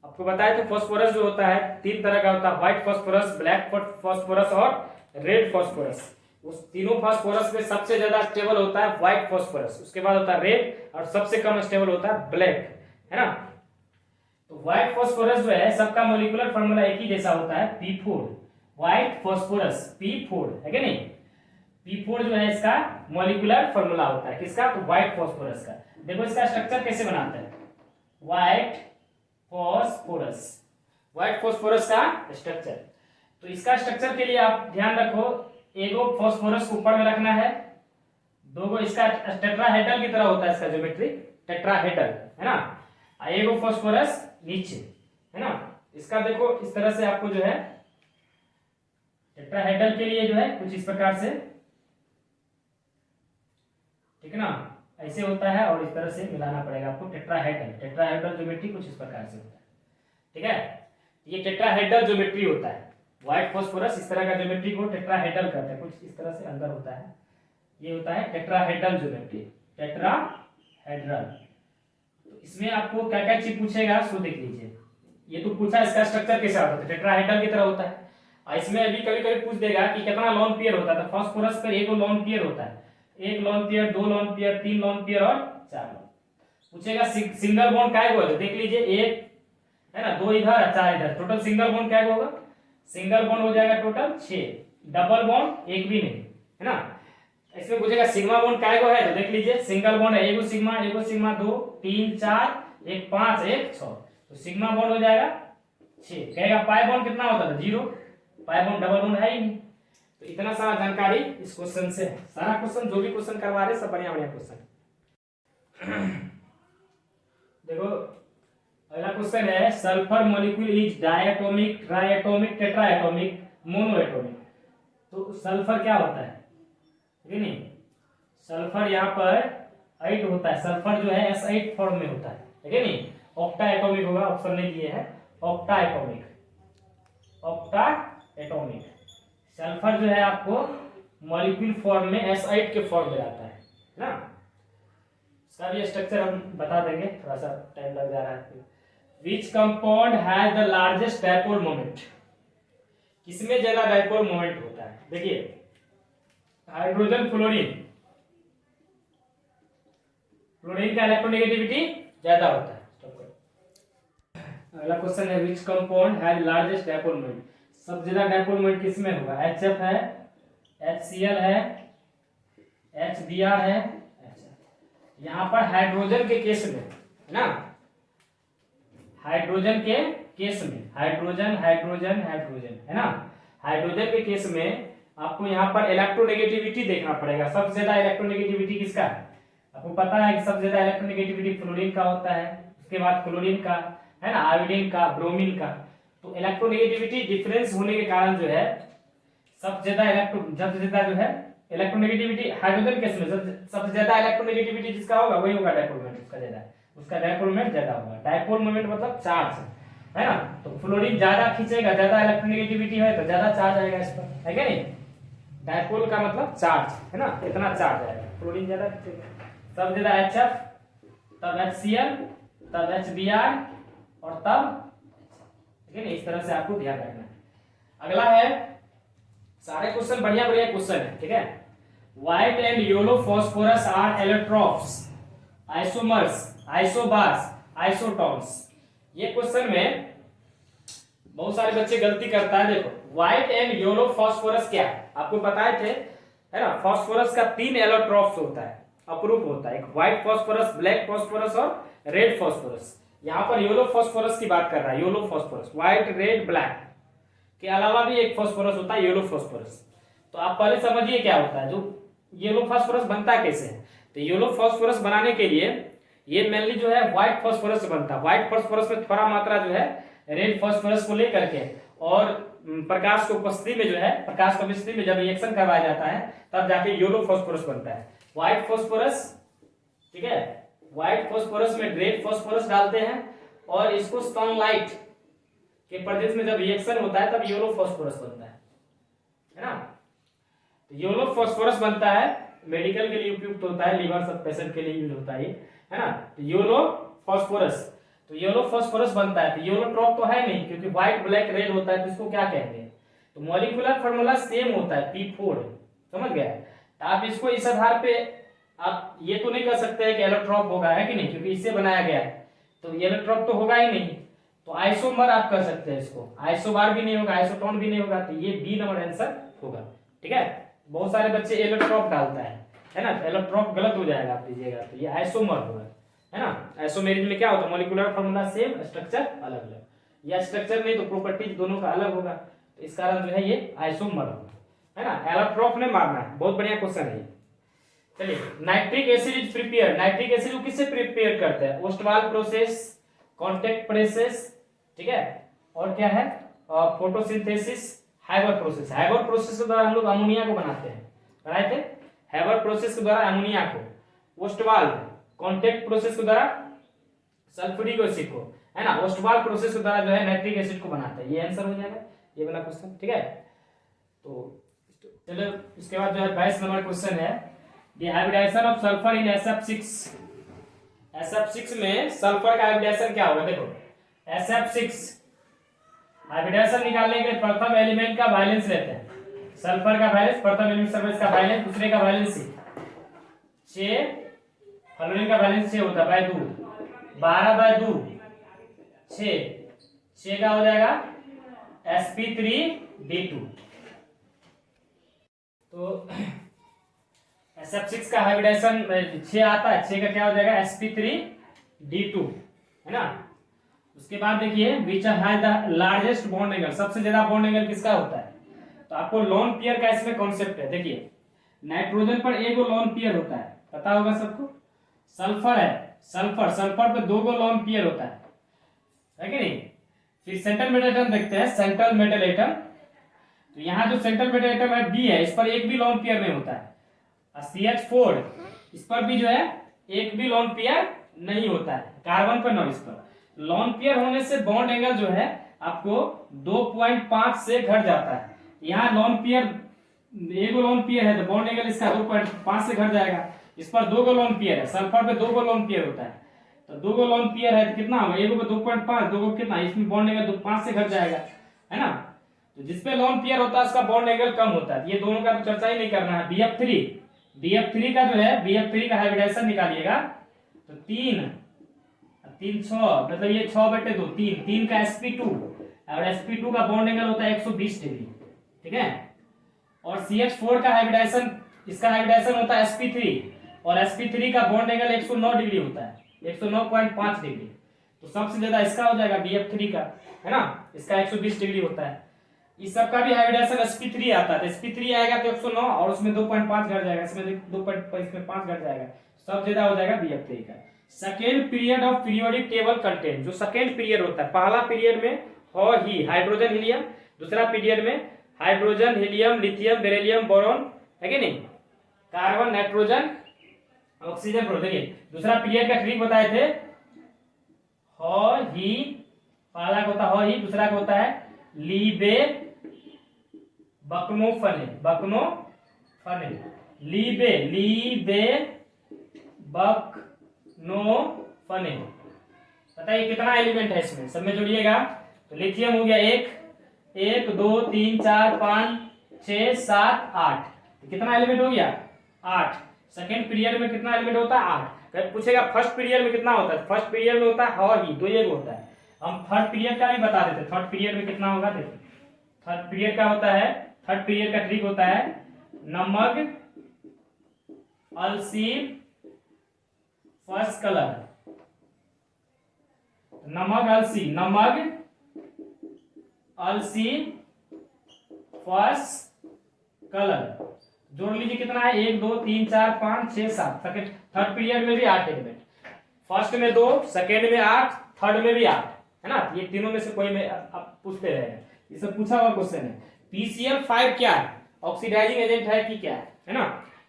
आपको बताया तो फॉस्फोरस जो होता है तीन तरह का होता है, व्हाइट फॉस्फोरस, ब्लैक फॉस्फोरस और रेड फॉस्फोरस। उस तीनों फॉस्फोरस में सबसे ज्यादा स्टेबल होता है व्हाइट फॉस्फोरस, उसके बाद होता है रेड और सबसे कम स्टेबल होता है ब्लैक, है ना। तो व्हाइट फॉस्फोरस जो है सबका मॉलिक्यूलर फार्मूला एक ही जैसा होता है, P4, व्हाइट फॉस्फोरस P4 है कि नहीं। P4 जो है इसका मॉलिक्यूलर फार्मूला होता है, किसका, तो व्हाइट फॉस्फोरस का। देखो इसका स्ट्रक्चर कैसे बनाते हैं, व्हाइट फॉस्फोरस, व्हाइट फॉस्फोरस का स्ट्रक्चर। तो इसका स्ट्रक्चर के लिए आप ध्यान रखो, एगो फॉस्फोरस को ऊपर में रखना है, दो इसका टेट्राहेड्रल की तरह होता है इसका ज्योमेट्री, टेट्राहेड्रल, है ना, एगो फॉस्फोरस नीचे, है ना। इसका देखो इस तरह से आपको जो है टेट्राहेड्रल के लिए जो है कुछ इस प्रकार से, ठीक है ना, ऐसे होता है और इस तरह से मिलाना पड़ेगा आपको, टेट्राहेड्रल, टेट्राहेड्रल ज्योमेट्री कुछ इस प्रकार से होता है, ठीक है। ये टेट्राहेड्रल ज्योमेट्री होता है, व्हाइट फॉस्फोरस इस तरह का ज्योमेट्री को टेट्राहेड्रल कहते हैं, कुछ इस तरह से अंदर होता है, ये होता है टेट्राहेड्रल ज्योमेट्री, टेट्राहेड्रल। तो इसमें आपको क्या क्या चीज पूछेगा सो देख लीजिए, ये तो पूछा इसका स्ट्रक्चर कैसा होता है, टेट्राहेड्रल की तरह होता है। और इसमें अभी कभी कभी पूछ देगा कि कितना लोन पेयर होता है, तो फॉस्फोरस पर एक लोन पेयर होता है, एक लोन पेयर, दो लोन पेयर, तीन लोन पेयर और चार लोन। पूछेगा सिंगल बॉन्ड काय को, देख लीजिए एक है ना, दो इधर और चार इधर, टोटल सिंगल बॉन्ड क्या होगा, सिंगल बॉन्ड हो जाएगा टोटल 6, डबल बॉन्ड एक भी नहीं, है ना। इसमें पूछेगा सिग्मा बॉन्ड काय को है, तो देख लीजिए सिंगल बॉन्ड है, एगो सिग्मा 2 3 4 1 5 1 6, तो सिग्मा बॉन्ड हो जाएगा 6। कहेगा पाई बॉन्ड कितना होता था, 0, पाई बॉन्ड डबल बॉन्ड है ही नहीं। तो इतना सारा जानकारी इस क्वेश्चन से है, सारा क्वेश्चन जो भी क्वेश्चन करवा रहे सब बढ़िया बढ़िया क्वेश्चन। देखो अगला क्वेश्चन है, sulphur molecule is diatomic, triatomic, tetraatomic, monoatomic. तो सल्फर क्या होता है, ठीक है नहीं, सल्फर यहाँ पर 8 होता है, सल्फर जो है S8 फॉर्म में होता है, ठीक है नहीं। ऑक्टा एटोमिक होगा, ऑप्शन नहीं दिए है, octa atomic, octa atomic. Sulphur जो है आपको मॉलिक्यूल फॉर्म में S8 के फॉर्म में आता है ना। इसका भी स्ट्रक्चर हम बता देंगे, थोड़ा सा टाइम लग जा रहा है। Which compound has the largest dipole moment? किसमें ज्यादा डाइपोल मोमेंट होता है, देखिए हाइड्रोजन फ्लोरीन, फ्लोरीन का इलेक्ट्रोनेगेटिविटी ज्यादा होता है। अगला क्वेश्चन है, which compound has largest dipole moment? सबसे ज्यादा डाइपोल मोमेंट किसमें होगा, HF है, HCl है, HBr है। यहाँ पर हाइड्रोजन के केस में, है ना, हाइड्रोजन के केस में हाइड्रोजन हाइड्रोजन हाइड्रोजन है ना, हाइड्रोजन के केस में आपको यहाँ पर इलेक्ट्रोनेगेटिविटी देखना पड़ेगा। सबसे ज्यादा इलेक्ट्रोनेगेटिविटी किसका है? आपको पता है कि सबसे ज्यादा इलेक्ट्रोनेगेटिविटी फ्लोरीन का होता है, उसके बाद क्लोरीन का, है ना, आयोडीन का, ब्रोमीन का। तो इलेक्ट्रोनेगेटिविटी डिफरेंस होने के कारण जो है सबसे ज्यादा जो है इलेक्ट्रोनेगेटिविटी हाइड्रोजन केस में सबसे ज्यादा इलेक्ट्रोनेगेटिविटी जिसका होगा वही होगा डायपोल मोमेंट, उसका ज्यादा, उसका डायपोल मोमेंट ज्यादा होगा। डायपोल मोमेंट मतलब चार्ज, है ना। तो फ्लोरीन ज्यादा खींचेगा, ज्यादा इलेक्ट्रोनेगेटिविटी है तो ज्यादा चार्ज आएगा इस पर, है क्या नहीं। डायपोल का मतलब चार्ज, है ना, इतना चार्ज आएगा। फ्लोरीन ज्यादा खींचेगा, सबसे ज्यादा HF, तब HCl, तब HBr और तब, ठीक है। इस तरह से आपको ध्यान रखना है। अगला है, सारे क्वेश्चन बढ़िया बढ़िया क्वेश्चन है, ठीक है। White and yellow phosphorus are allotropes, isomers, isobars, isotones. ये क्वेश्चन में बहुत सारे बच्चे गलती करता है। देखो, व्हाइट एंड येलो फास्फोरस क्या है आपको बताए थे, है ना। फास्फोरस का 3 एलोट्रोप्स होता है, अपरूप होता है, एक व्हाइट फास्फोरस, ब्लैक फास्फोरस और रेड फास्फोरस। यहाँ पर येलो फास्फोरस की बात कर रहा है, yellow phosphorus, white, red, black के अलावा भी एक फास्फोरस होता है येलो फास्फोरस। तो आप पहले समझिए क्या होता है, जो येलो फास्फोरस बनता कैसे है। तो येलो फास्फोरस बनाने के लिए ये मेनली जो है व्हाइट फास्फोरस से बनता है। व्हाइट फास्फोरस में थोड़ा मात्रा जो है रेड फास्फोरस को लेकर के और प्रकाश की उपस्थिति में जो है, प्रकाश की उपस्थिति में जब रिएक्शन करवाया जाता है तब जाके येलो फास्फोरस बनता है। व्हाइट फास्फोरस, ठीक है, व्हाइट फास्फोरस में रेड फास्फोरस डालते हैं और इसको सनलाइट के प्रेजेंस में जब रिएक्शन होता है तब येलो फास्फोरस बनता है ना। तो येलो फास्फोरस बनता है, मेडिकल के लिए उपयुक्त होता है, लिवर सब पेशेंट के लिए यूज होता है, है ना। तो येलो फास्फोरस, तो येलो फास्फोरस बनता है। तो येलोट्रॉप तो है नहीं क्योंकि व्हाइट, ब्लैक, रेड होता है, तो इसको क्या कहते हैं। तो मॉलिक्यूलर फार्मूला सेम होता है, P4, समझ गए। तो आप इसको इस आधार पे आप ये तो नहीं कर सकते कि एलोट्रॉप होगा, है कि नहीं, क्योंकि इससे बनाया गया है, तो एलोट्रॉप तो होगा ही नहीं। तो आइसोमर आप कर सकते हैं इसको, आइसोबार भी नहीं होगा, आइसोटोन भी नहीं होगा, तो ये बी नंबर आंसर होगा, ठीक है। बहुत सारे बच्चे एलोट्रॉप डालता है ना, एलोट्रॉप गलत हो जाएगा, आप लीजिएगा, तो ये आइसोमर होगा, है ना। आइसोमेरिज में क्या होता है, मॉलिक्यूलर फार्मूला सेम, स्ट्रक्चर अलग अलग, या स्ट्रक्चर नहीं तो प्रॉपर्टीज दोनों का अलग होगा, तो इस कारण जो है ये आइसोमर होगा, है ना। एलोट्रॉप ने मारना है, बहुत बढ़िया क्वेश्चन है। चलिए, nitric acid is prepare, nitric acid को किससे प्रिपेयर करते हैं, ओस्टवाल प्रोसेस, कॉन्टेक्ट प्रोसेस, ठीक है, और क्या है, photosynthesis, Haber process. Haber process के द्वारा हम लोग अमोनिया को बनाते हैं, बनाए थे, हैबर प्रोसेस के द्वारा अमोनिया को, ओस्टवाल कॉन्टेक्ट प्रोसेस के द्वारा सल्फ्यूरिक एसिड को, है ना, ओस्टवाल प्रोसेस के द्वारा जो है नाइट्रिक एसिड को बनाते हैं। ये आंसर हो जाएगा ये वाला क्वेश्चन, ठीक है। तो चलो, इसके बाद जो है 22 नंबर क्वेश्चन है, the hybridisation of sulphur in SF6। SF6 में सल्फर का हाइब्रिडाइजेशन क्या होगा, देखो SF6 हाइब्रिडाइजेशन निकालने के लिए प्रथम एलिमेंट का वैलेंस लेते हैं, सल्फर का वैलेंस, प्रथम एलिमेंट सल्फर का वैलेंस, दूसरे का वैलेंस 6, फ्लोरीन का वैलेंस 6 होता है, बाय 2, 12/2, 6 का हो जाएगा sp3d2। तो SF6 का हाइब्रिडाइजेशन 6 आता है, 6 का क्या हो जाएगा sp3d2, है ना। उसके बाद देखिए which has the largest bond angle, सबसे ज्यादा बॉन्ड एंगल किसका होता है। तो आपको लोन पेयर का इसमें कॉन्सेप्ट है, देखिए नाइट्रोजन पर एक लोन पेयर होता है, पता होगा सबको। सल्फर है, सल्फर पे 2 लोन पेयर होता है कि नहीं। फिर सेंट्रल मेटल एटम देखते हैं, सेंट्रल मेटल एटम, तो यहाँ जो सेंट्रल मेटल एटम है बी है, इस पर एक भी लोन पेयर नहीं होता है। CH4 इस पर भी जो है एक भी लोन पेयर नहीं होता है, कार्बन पर 9, इस पर लोन पेयर होने से बॉन्ड एंगल जो है आपको 2.5 से घट जाता है। यहाँ लोन पेयर, एक लोन पेयर है तो बॉन्ड एंगल इसका 2.5 से घट जाएगा। इस पर 2 लोन पेयर है, सल्फर पे 2 लोन पेयर होता है, तो 2 लोन पेयर है तो कितना होगा, एक 2.5, 2 कितना, इसमें बॉन्ड एंगल 5 से घट जाएगा, है ना। तो जिसपे लोन पेयर होता है उसका बॉन्ड एंगल कम होता है। ये दोनों का तो चर्चा ही नहीं करना है। BF3 का जो है, BF3 का हाइब्रिडाइजेशन निकालिएगा तो 3 6, मतलब ये 6/2, 3 का sp2, और sp2 का बॉन्ड एंगल होता है 120 डिग्री, ठीक है। और CH4 का हाइब्रिडाइजेशन, इसका हाइब्रिडाइजेशन होता है sp3, और sp3 का बॉन्ड एंगल 109 डिग्री होता है, 109.5 डिग्री। तो सबसे ज्यादा इसका हो जाएगा BF3 का, है ना, इसका 120 डिग्री होता है। इस सब का भी हाइब्रिडेशन sp3 आता है, तो sp3 आएगा तो 109 और उसमें 2.5 घट जाएगा, इसमें 2.5 इसमें 5 घट जाएगा, सब ज्यादा हो जाएगा BF3 का। Second period of periodic table content, जो सेकेंड पीरियड होता है, पहला पीरियड में हो ही हाइड्रोजन हीलियम, दूसरा पीरियड में hydrogen helium lithium beryllium boron, है कि नहीं, कार्बन नाइट्रोजन ऑक्सीजन प्रोटोन। दूसरा पीरियड का ट्रिक बताए थे, हो ही, पहला होता हो ही, दूसरा का होता है लीबे बकनोफने, बकनोफने, लीबे बकनोफने। बताइए कितना एलिमेंट है इसमें, सब में जोड़िएगा। तो लिथियम हो गया 1 2 3 4 5 6 7 8, कितना एलिमेंट हो गया 8। सेकेंड पीरियड में कितना एलिमेंट होता है 8। पूछेगा फर्स्ट पीरियड में कितना होता है, फर्स्ट पीरियड में होता है हो ही, 2 एक होता है। हम थर्ड पीरियड का भी बता देते, थर्ड पीरियड में कितना होगा देखिए। थर्ड पीरियड का होता है, थर्ड पीरियड का ट्रिक होता है नमक अलसी फर्स्ट कलर, नमक अलसी फर्स्ट कलर। जोड़ लीजिए कितना है 1 2 3 4 5 6 7। सेकेंड थर्ड पीरियड में भी 8 एलिमेंट, फर्स्ट में 2, सेकेंड में 8, थर्ड में भी 8, है ना। ये तीनों में से कोई में आप पूछते रहेगा, ये सब पूछा हुआ क्वेश्चन है। PCl5 क्या है, ऑक्सीडाइजिंग एजेंट है कि क्या है ना।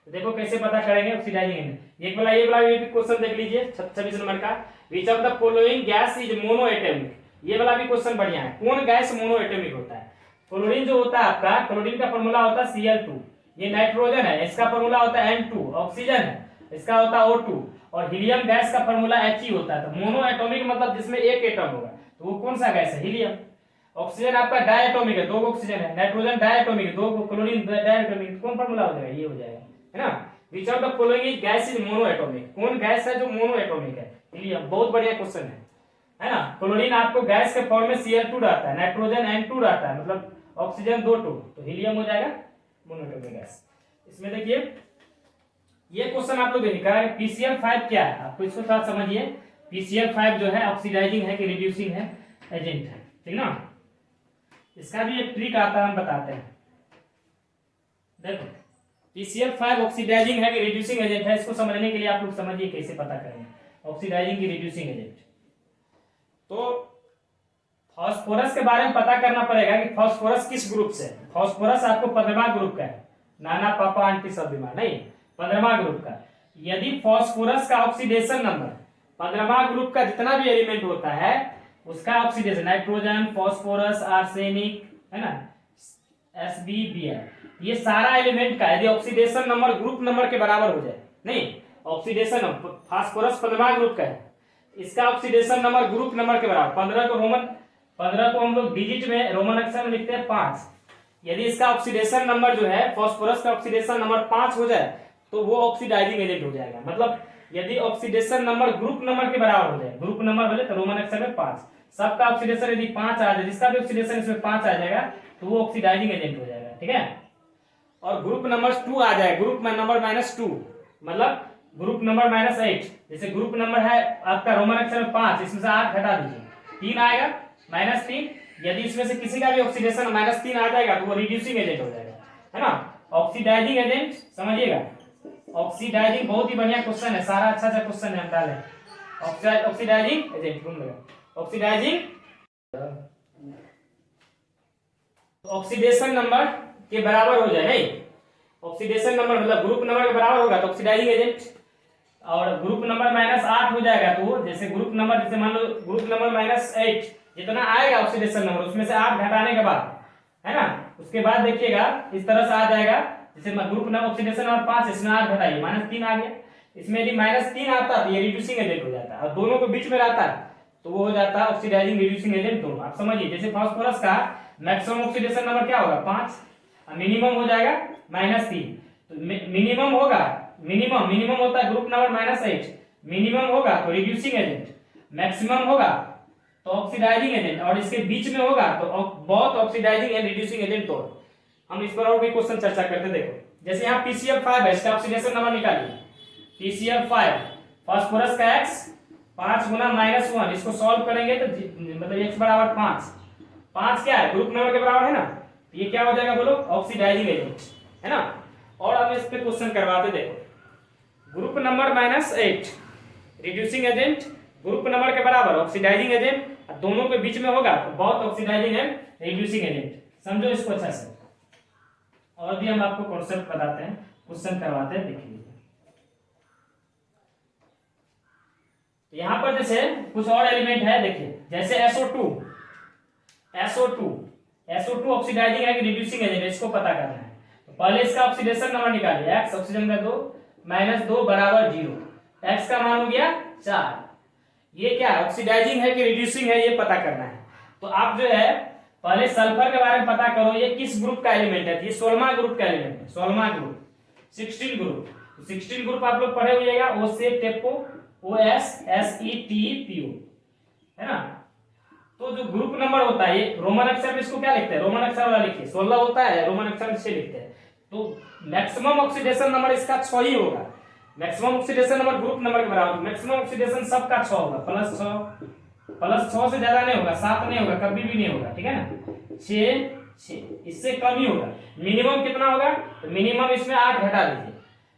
तो देखो कैसे पता करेंगे ऑक्सीडाइजिंग एजेंट। ये वाला भी क्वेश्चन देख लीजिए 26 नंबर का, विच of the following gas is mono atomic. ये वाला भी क्वेश्चन बढ़िया है, कौन गैस मोनो एटॉमिक होता है। क्लोरीन जो होता है आपका, क्लोरीन का फॉर्मूला होता है Cl2, ये नाइट्रोजन है, इसका फॉर्मूला होता है N2, ऑक्सीजन है, इसका होता है O2, और हीलियम गैस का फॉर्मूला He होता है। तो मोनो एटॉमिक मतलब जिसमें एक एटम होगा, तो वो कौन सा गैस है, हीलियम। ऑक्सीजन आपका डायटोमिक है, 2 ऑक्सीजन है, नाइट्रोजन डायटोमिक है, 2 क्लोरीन डायटोमिक, कौन फॉर्मूला हो जाएगा, ये हो जाएगा, है ना। विच of the following gas is mono atomic, कौन गैस है जो मोनो एटॉमिक है, हीलियम। बहुत बढ़िया क्वेश्चन है ना। क्लोरीन आपको गैस के फॉर्म में Cl2 रहता है, नाइट्रोजन N2 रहता है, मतलब ऑक्सीजन 2 तो हीलियम हो जाएगा मोनो एटॉमिक गैस। इसमें देखिए ये क्वेश्चन आप लोग देखिएगा, PCl5 क्या है, आपको इसको थोड़ा समझिए। PCl5 जो है ऑक्सीडाइजिंग है कि रिड्यूसिंग है एजेंट है, ठीक ना। इसका भी एक ट्रिक आता है, हम बताते हैं। देखो PCl5 ऑक्सीडाइजिंग है कि रिड्यूसिंग एजेंट है, इसको समझने के लिए आप लोग समझिए कैसे पता करेंगे ऑक्सीडाइजिंग की रिड्यूसिंग एजेंट। तो फास्फोरस के बारे में पता करना पड़ेगा कि फास्फोरस किस ग्रुप से। फास्फोरस आपको 15वां ग्रुप का है, नाना पापा आंटी सब बीमार नहीं, 15वां ग्रुप का। यदि फास्फोरस का ऑक्सीडेशन नंबर 15वां ग्रुप का जितना भी एलिमेंट होता है उसका ऑक्सीडेशन, नाइट्रोजन, फास्फोरस, आर्सेनिक, है ना, SbBr, ये सारा एलिमेंट का यदि ऑक्सीडेशन नंबर ग्रुप नंबर के बराबर हो जाए, नहीं ऑक्सीडेशन फास्फोरस 15वां ग्रुप का है, इसका ऑक्सीडेशन नंबर ग्रुप नंबर के बराबर, 15 को हम लोग डिजिट में रोमन अक्षर में लिखते हैं 5। यदि इसका ऑक्सीडेशन नंबर जो है फास्फोरस का ऑक्सीडेशन नंबर 5 हो जाए तो वो ऑक्सीडाइजिंग एजेंट हो जाएगा। मतलब यदि ऑक्सीडेशन नंबर ग्रुप नंबर के बराबर हो जाए, ग्रुप नंबर बोले तो रोमन अक्षर में 5, सबका ऑक्सीडेशन यदि 5 आ जाए, जिसका भी ऑक्सीडेशन इसमें 5 आ जाएगा तो वो ऑक्सीडाइजिंग एजेंट हो जाएगा, ठीक है। और ग्रुप नंबर 2 आ जाए, ग्रुप नंबर -2 मतलब ग्रुप नंबर -8, जैसे ग्रुप नंबर है आपका रोमन अक्षर में 5, इसमें से 8 घटा दीजिए, 3 आएगा -3। यदि इसमें से किसी का भी ऑक्सीडेशन -3 आ जाएगा तो वो रिड्यूसिंग एजेंट हो जाएगा, है ना। ऑक्सीडाइजिंग एजेंट समझिएगा, ऑक्सीडाइजिंग बहुत ही बढ़िया क्वेश्चन है, सारा अच्छा क्वेश्चन है, हम डाले ऑक्सीडाइजिंग एजेंट घूम लगा। ऑक्सीडाइजिंग ऑक्सीडेशन नंबर के बराबर हो जाए, नहीं ऑक्सीडेशन नंबर मतलब ग्रुप नंबर के बराबर होगा तो ऑक्सीडाइजिंग एजेंट, और ग्रुप नंबर -8 हो जाएगा तो जैसे ग्रुप नंबर, जैसे मान लो ग्रुप नंबर -8 जितना आएगा ऑक्सीडेशन नंबर उसमें से 8 घटाने के बाद, है ना, उसके बाद देखिएगा इस तरह से आ जाएगा, जैसे ग्रुप नंबर ऑक्सीडेशन नंबर 5, इसमें 8 घटाइए -3 आ गया। इसमें यदि -3 आता तो ये रिड्यूसिंग एजेंट हो जाता है, और दोनों के बीच में रहता है तो वो हो जाता है ऑक्सीडाइजिंग रिड्यूसिंग एजेंट दोनों। आप समझिए जैसे फास्फोरस का मैक्सिमम ऑक्सीडेशन नंबर क्या होगा 5, मिनिमम हो जाएगा -3, तो मिनिमम होगा, मिनिमम होता है ग्रुप नंबर -8, मिनिमम होगा तो रिड्यूसिंग एजेंट, मैक्सिमम होगा तो ऑक्सीडाइजिंग एजेंट, और इसके बीच में होगा तो both oxidising and reducing agent दोनों। हम इस पर और भी क्वेश्चन चर्चा करते हैं। देखो जैसे यहाँ PCl5 है, इसका ऑक्सीडेशन नंबर निकालिए, PCl5 फास्फोरस का X 5 गुना -1, इसको सॉल्व करेंगे तो मतलब x बराबर 5। 5 क्या है, ग्रुप नंबर के बराबर है ना, तो ये क्या हो जाएगा बोलो, ऑक्सीडाइजिंग एजेंट है ना। और अब इस पे क्वेश्चन करवाते, देखो group number -8 reducing agent, group number के बराबर ऑक्सीडाइजिंग एजेंट, दोनों के बीच में होगा तो बहुत ऑक्सीडाइजिंग एंड रिड्यूसिंग एजेंट। समझो इसको अच्छा से। और भी हम आपको कॉन्सेप्ट बताते हैं, क्वेश्चन करवाते हैं, देखिए यहां पर जैसे कुछ और एलिमेंट है, देखिए जैसे SO2 ऑक्सीडाइजिंग है कि रिड्यूसिंग एजेंट, इसको पता करना है। तो पहले इसका ऑक्सीडेशन नंबर निकालिए, x ऑक्सीजन का 2 -2 बराबर 0, x का मान हो गया 4। ये क्या है, ऑक्सीडाइजिंग है कि रिड्यूसिंग है, ये पता करना है। तो आप जो है पहले सल्फर के बारे में पता करो, ये किस ग्रुप का एलिमेंट है, ये 16वां ग्रुप का एलिमेंट है, 16वां ग्रुप, 16 ग्रुप। 16 ग्रुप आप लोग पढ़े होइएगा, O से टेपो, OS SETPO है ना। तो जो ग्रुप नंबर होता है, ये रोमन अक्षर में इसको क्या लिखते हैं, रोमन अक्षर वाला लिखिए, 16 होता है, रोमन अक्षर से लिखते हैं। तो मैक्सिमम ऑक्सीडेशन नंबर इसका 6 ही होगा। Maximum oxidation number group number के बराबर, मैक्सिमम ऑक्सीडेशन सबका 6 होगा, +6 से ज्यादा नहीं होगा, 7 नहीं होगा, कभी भी नहीं होगा, ठीक है ना। 6 इससे कम ही होगा। मिनिमम कितना होगा, तो मिनिमम इसमें 8 घटा दीजिए,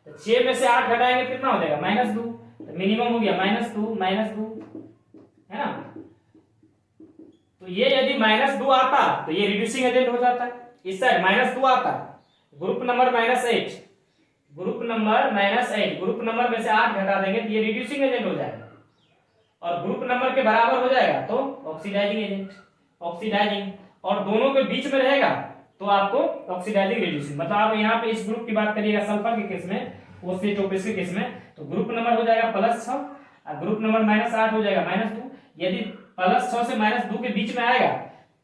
तो 6 में से 8 घटाएंगे कितना हो जाएगा, -2, तो मिनिमम हो गया -2 है ना। तो ये यदि -2 आता तो ये रिड्यूसिंग एजेंट हो जाता है। इस साइड -2 आता, ग्रुप नंबर -8, ग्रुप नंबर में से 8 घटा देंगे तो ये रिड्यूसिंग एजेंट हो जाएगा। और ग्रुप नंबर के बराबर हो जाएगा तो ऑक्सीडाइजिंग एजेंट, ऑक्सीडाइजिंग, और दोनों के बीच में रहेगा तो आपको ऑक्सीडाइजिंग रिड्यूसिंग। मतलब आप यहाँ पे इस ग्रुप की बात करिएगा सल्फर के केस में, ओसीटोपेस के केस में, तो ग्रुप नंबर हो जाएगा +6 और ग्रुप नंबर -8 हो जाएगा -2। यदि +6 से -2 के बीच में आएगा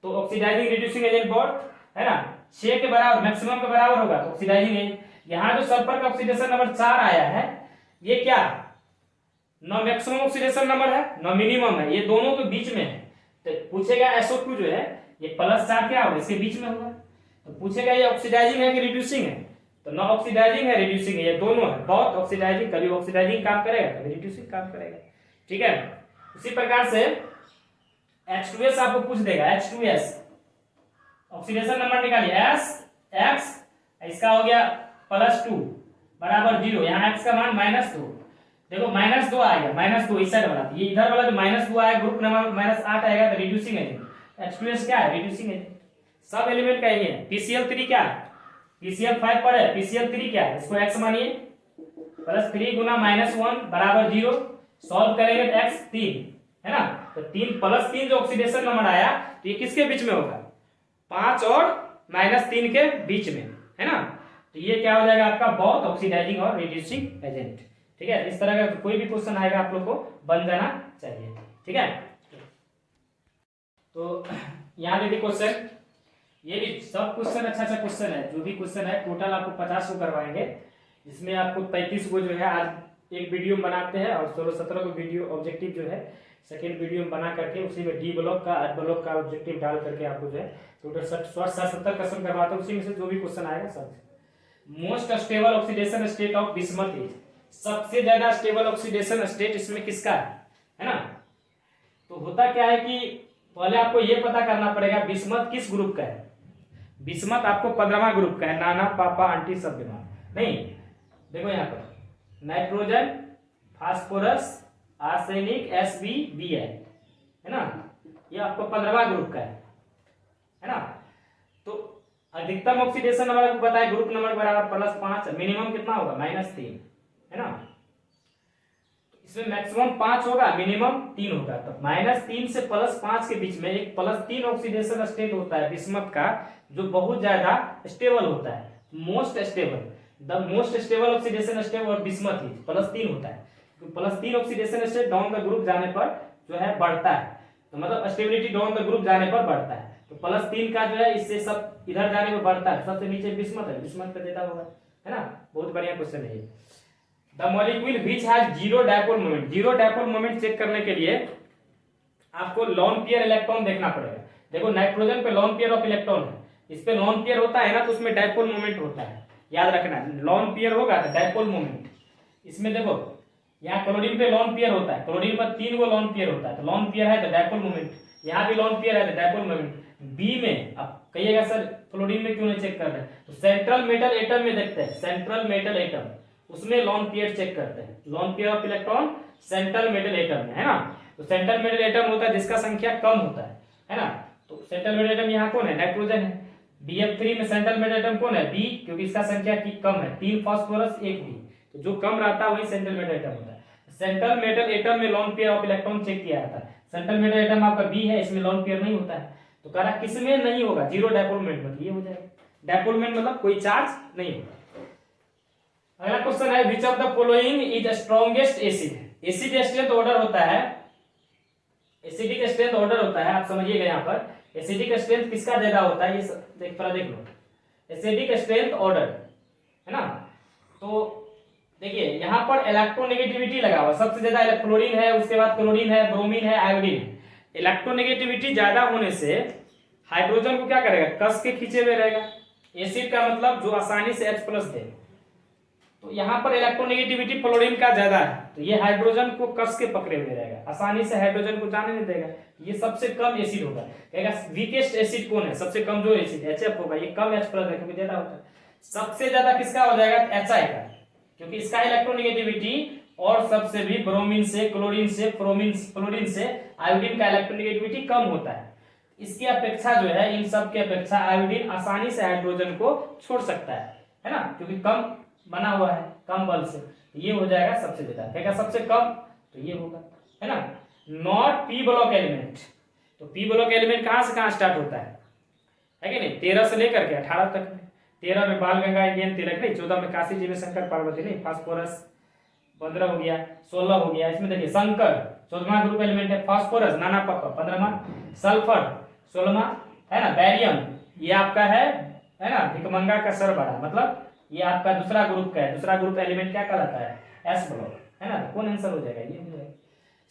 तो ऑक्सीडाइजिंग रिड्यूसिंग एजेंट बहुत है ना, 6 के बराबर मैक्सिमम के बराबर होगा तो ऑक्सीडाइजिंग एजेंट। यहाँ जो सल्फर का ऑक्सीडेशन नंबर 4 आया है, ये क्या न मैक्सिमम ऑक्सीडेशन नंबर है न मिनिमम है, ये दोनों के बीच में है। तो पूछेगा SO2 जो है ये +4 क्या होगा, इसके बीच में होगा। तो पूछेगा ये ऑक्सीडाइजिंग है कि रिड्यूसिंग है, तो न ऑक्सीडाइजिंग है रिड्यूसिंग है, ये दोनों है। बहुत ऑक्सीडाइजिंग, कभी ऑक्सीडाइजिंग काम करेगा कभी रिड्यूसिंग काम करेगा, ठीक है। उसी प्रकार से H2S आपको पूछ देगा, H2S ऑक्सीडेशन नंबर निकालिए, X इसका हो गया +2 बराबर 0, यहाँ x का मान -2, देखो -2 आएगा, -2 इस साइड वाला, ये इधर वाला जो -2 आया ग्रुप नंबर -8 आएगा तो रिड्यूसिंग एजेंट। H2S क्या है, रिड्यूसिंग एजेंट। सब एलिमेंट का ही है। PCl3 क्या है, PCl5 पर है, PCl3 क्या है, इसको x मानिए, +3 गुना -1 बराबर 0, सॉल्व करेंगे तो x 3 है ना। तो 3 +3 जो ऑक्सीडेशन नंबर आया तो ये किसके बीच में होगा, 5 और -3 के बीच में है ना। तो ये क्या हो जाएगा आपका बहुत ऑक्सीडाइजिंग और रिड्यूसिंग एजेंट, ठीक है। इस तरह का कोई भी क्वेश्चन आएगा आप लोग को बन जाना चाहिए, ठीक है। तो यहाँ देखिए क्वेश्चन, ये भी सब क्वेश्चन अच्छा क्वेश्चन है, जो भी क्वेश्चन है टोटल आपको 50 को करवाएंगे, इसमें आपको 35 को जो है आज एक वीडियो में बनाते हैं और 16-17 को वीडियो ऑब्जेक्टिव जो है सेकेंड वीडियो में बना करके उसी में डी ब्लॉक का एड ब्लॉक का ऑब्जेक्टिव डाल करके आपको जो है टोटल 60-70 क्वेश्चन करवाते हैं, उसी में से जो भी क्वेश्चन आएगा सब। Most stable oxidation state of bismuth is, सबसे ज्यादा स्टेबल ऑक्सीडेशन स्टेट इसमें किसका है ना। तो होता क्या है कि पहले आपको ये पता करना पड़ेगा बिस्मथ किस ग्रुप का है। बिस्मथ आपको 15वां ग्रुप का है, नाना पापा आंटी सब बीमार नहीं। देखो यहाँ पर नाइट्रोजन, फास्फोरस, आर्सेनिक, SbBi है ना, ये आपको 15वां ग्रुप का है ना। तो अधिकतम ऑक्सीडेशन नंबर आपको बताया ग्रुप नंबर बराबर +5, मिनिमम कितना होगा -3 है ना। इसमें मैक्सिमम 5 होगा, मिनिमम 3 होगा, तो -3 से +5 के बीच में एक +3 ऑक्सीडेशन स्टेट होता है बिस्मथ का, जो बहुत ज्यादा स्टेबल होता है, most stable, the most stable oxidation state और बिस्मथ इज +3 होता है। तो +3 oxidation state down the group जाने पर जो है बढ़ता है, तो मतलब स्टेबिलिटी डाउन द ग्रुप जाने पर बढ़ता है। तो +3 का जो है इससे सब इधर जाने में बढ़ता है, सबसे नीचे बिस्मथ है, बिस्मथ का देता होगा है ना। बहुत बढ़िया क्वेश्चन है ये। The molecule which has zero dipole moment, zero dipole moment check करने के लिए आपको लोन पेयर इलेक्ट्रॉन देखना पड़ेगा। देखो नाइट्रोजन पे लोन पेयर ऑफ इलेक्ट्रॉन है, इस पे लोन पेयर होता है ना, तो उसमें डायपोल मोमेंट होता है, याद रखना। लोन पेयर होगा तो डायपोल मोमेंट, इसमें देखो यहाँ क्लोरीन पे लोन पेयर होता है, क्लोरीन पर 3 गो लोन पेयर होता है, तो लोन पेयर है तो डायपोल मोमेंट, यहाँ भी लोन पेयर है तो डायपोल मोमेंट। बी में अब कहिएगा सर क्लोरीन में क्यों नहीं चेक कर रहे हैं, तो सेंट्रल मेटल एटम में देखते हैं, सेंट्रल मेटल एटम उसमें लोन पेयर चेक करते हैं, loan pair of electron central metal atom में, है ना। तो सेंट्रल मेटल एटम होता है जिसका संख्या कम होता है ना। तो सेंट्रल मेटल एटम यहाँ कौन है, नाइट्रोजन है। BF3 में सेंट्रल मेटल एटम कौन है, बी, क्योंकि इसका संख्या की कम है, 3 फास्फोरस 1 बी, तो जो कम रहता है वही सेंट्रल मेटल एटम होता है। सेंट्रल मेटल एटम में lone pair of electron check किया जाता है, सेंट्रल मेटल एटम आपका बी है, इसमें लोन पेयर नहीं होता है, तो कह रहा किसमें नहीं होगा, जीरो डायपोलमेंट, मतलब ये हो जाएगा। डायपोलमेंट मतलब कोई चार्ज नहीं होगा। अगला क्वेश्चन है which of the following is strongest acid. Acid strength order होता है, एसिडिक स्ट्रेंथ ऑर्डर होता है, आप समझिएगा यहाँ पर एसिडिक स्ट्रेंथ किसका ज्यादा होता है, ये देख लो, एसिडिक स्ट्रेंथ ऑर्डर, है ना। तो देखिए यहाँ पर इलेक्ट्रोनेगेटिविटी लगा हुआ, सबसे ज्यादा क्लोरीन है, उसके बाद क्लोरीन है, ब्रोमीन है, आयोडीन है। इलेक्ट्रोनेगेटिविटी ज्यादा होने से हाइड्रोजन को क्या करेगा, कस के खींचे हुए रहेगा। एसिड का मतलब जो आसानी से H+ दे, तो यहाँ पर इलेक्ट्रोनेगेटिविटी फ्लोरीन का ज्यादा है, तो ये हाइड्रोजन को कस के पकड़े हुए रहेगा, आसानी से हाइड्रोजन को जाने नहीं देगा, ये सबसे कम एसिड होगा। कहेगा वीकेस्ट एसिड कौन है, सबसे कमजोर एसिड HF होगा, ये कम H+ है क्योंकि ज्यादा होता है। सबसे ज्यादा किसका हो जाएगा, HI का, क्योंकि इसका इलेक्ट्रोनेगेटिविटी और सबसे भी ब्रोमीन से, क्लोरीन से, फ्लोरीन से आयोडीन का इलेक्ट्रोनेगेटिविटी कम होता है। इसकी अपेक्षा जो है, इन सब की अपेक्षा आयोडीन आसानी से हाइड्रोजन को छोड़ सकता है ना, क्योंकि कम बना हुआ है, कम बल से, तो ये हो जाएगा सबसे ज्यादा। कहेगा सबसे कम, तो ये होगा, है ना। नॉट पी ब्लॉक एलिमेंट, तो पी ब्लॉक एलिमेंट कहां से कहां स्टार्ट होता है कि नहीं, 13 से लेकर के 18 तक में। 13 में बाल गंगा इंडियन तिलक नहीं, 14 में काशी जी में शंकर पार्वती नहीं, फास्फोरस 15 हो गया, 16 हो गया। इसमें देखिए शंकर 14वां ग्रुप एलिमेंट है, फास्फोरस नाना पापा 15वां, सल्फर 16वां, है ना। बैरियम ये आपका है ना, भिकमंगा का सर बड़ा, मतलब ये आपका दूसरा ग्रुप का है। दूसरा ग्रुप एलिमेंट क्या कहलाता है, S ब्लॉक, है ना। कौन आंसर हो जाएगा, ये हो जाएगा।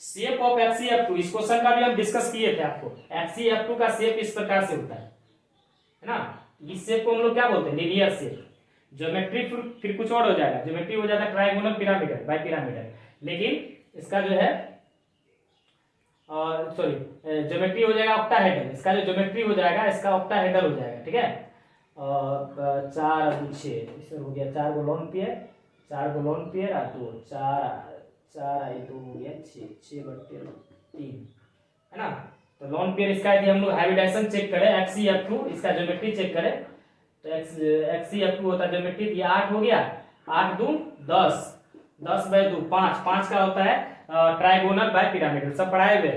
शेप ऑफ HCF2, इस क्वेश्चन का भी हम डिस्कस किए थे आपको। HCF2 का शेप इस प्रकार से होता है ना। इस शेप को हम लोग क्या बोलते हैं, लीनियर शेप। ज्योमेट्री फिर कुछ और हो जाएगा, ज्योमेट्री हो जाता है ट्रायंगुलर, पिरामिडल, बाय पिरामिडल, लेकिन इसका जो है सॉरी ज्योमेट्री हो जाएगा ऑक्टाहेड्रल। इसका जो ज्योमेट्री हो जाएगा, इसका ऑक्टाहेड्रल हो जाएगा, ठीक है। 4 और 6 इसमें हो गया, 4 गो लोन पेयर, 4 गो लोन पेयर और 2, 4 आई 2 हो गया 6/3, है ना। तो लोन पेयर इसका यदि हम लोग हाइब्रिडाइजेशन चेक करें, HCF2 इसका ज्योमेट्री चेक करें, तो HCF2 होता है ज्योमेट्री, ये 8 हो गया, 8 दूं 10, 10/2 5, 5 का होता है ट्राइगोनल बाय पिरामिडल, सब पढ़ाए हुए,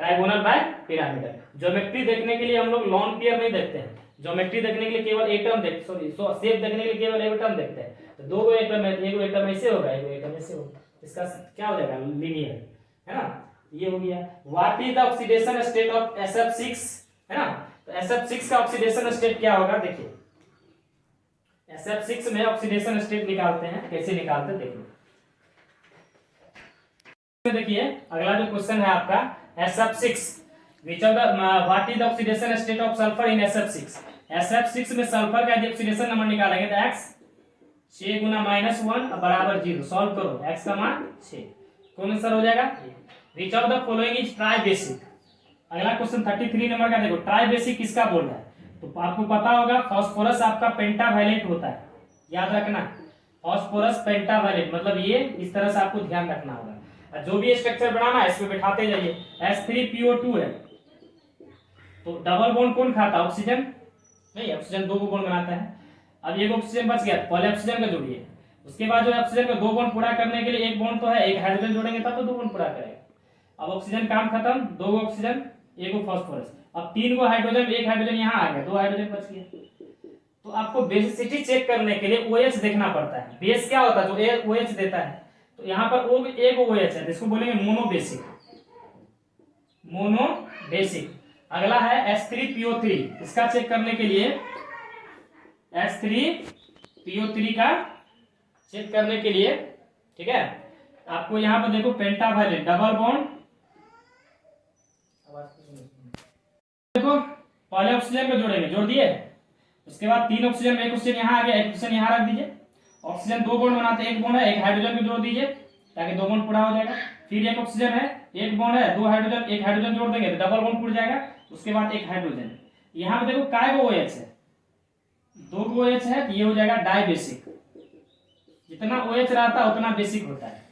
ट्राइगोनल बाय पिरामिडल। ज्योमेट्री देखने के लिए हम लोग लोन पेयर नहीं देखते हैं, ज्योमेट्री देखने के लिए केवल एटम देखते, सॉरी शेप देखने के लिए केवल एटम देखते हैं। तो 2 गो एटम है, एक एटम ऐसे होगा, एक एटम ऐसे होगा, इसका क्या हो जाएगा, लीनियर, है ना। ये हो गया। What is the oxidation state of SF6, है ना। तो SF6 का ऑक्सीडेशन स्टेट क्या होगा, देखिए SF6 में ऑक्सीडेशन स्टेट निकालते हैं, कैसे निकालते हैं देखिए। देखिए अगला जो क्वेश्चन है आपका SF6, which of the what is the oxidation state of sulfur in SF6। SF6 में सल्फर का ऑक्सीडेशन नंबर निकालेंगे तो x 6 गुना -1 बराबर 0, सॉल्व करो, x का मान 6, कौन आंसर हो जाएगा। which of the following is tribasic. अगला क्वेश्चन 33 नंबर का देखो, ट्राइबेसिक किसका बोल रहा है, तो आपको पता होगा फास्फोरस आपका पेंटावैलेंट होता है, याद रखना, फास्फोरस पेंटावैलेंट, मतलब ये इस तरह से आपको ध्यान रखना होगा। जो भी स्ट्रक्चर बनाना है इसमें बैठाते जाइए। H3PO2 है, तो डबल बॉन्ड कौन खाता है, ऑक्सीजन नहीं, ऑक्सीजन 2 बॉन्ड बनाता है। अब एक ऑक्सीजन बच गया, पहले ऑक्सीजन का जोड़िए, उसके बाद जो ऑक्सीजन का 2 बॉन्ड पूरा करने के लिए 1 बॉन्ड तो है, एक हाइड्रोजन जोड़ेंगे तब तो 2 बॉन्ड पूरा करेगा। अब ऑक्सीजन काम खत्म, 2 ऑक्सीजन 1 फास्फोरस, अब 3 गो हाइड्रोजन, 1 हाइड्रोजन यहाँ आ गया, 2 हाइड्रोजन बच गया। तो आपको बेसिसिटी चेक करने के लिए OH देखना पड़ता है। बेस क्या होता है, जो OH देता है, तो यहाँ पर एक OH है, इसको बोलेंगे मोनोबेसिक, मोनोबेसिक। अगला है H3PO3, इसका चेक करने के लिए H3PO3 का चेक करने के लिए, ठीक है, आपको यहाँ पर देखो पेंटावैलेंट डबल बॉन्ड, देखो पहले ऑक्सीजन को जोड़ेंगे, जोड़ दिए, उसके बाद 3 ऑक्सीजन, 1 ऑक्सीजन यहाँ आ गया, 1 ऑक्सीजन यहाँ रख दीजिए, ऑक्सीजन 2 बॉन्ड बनाते हैं, 1 बॉन्ड है, 1 हाइड्रोजन को जोड़ दीजिए, ताकि 2 बॉन्ड पूरा हो जाएगा। फिर एक ऑक्सीजन है, एक बॉन्ड है, 2 हाइड्रोजन, एक हाइड्रोजन जोड़ देंगे तो डबल बॉन्ड पूरा जाएगा। उसके बाद एक हाइड्रोजन। यहाँ पे देखो काय गो OH है, 2 गो OH है, तो ये हो जाएगा डाई बेसिक। जितना OH रहता है उतना बेसिक होता है।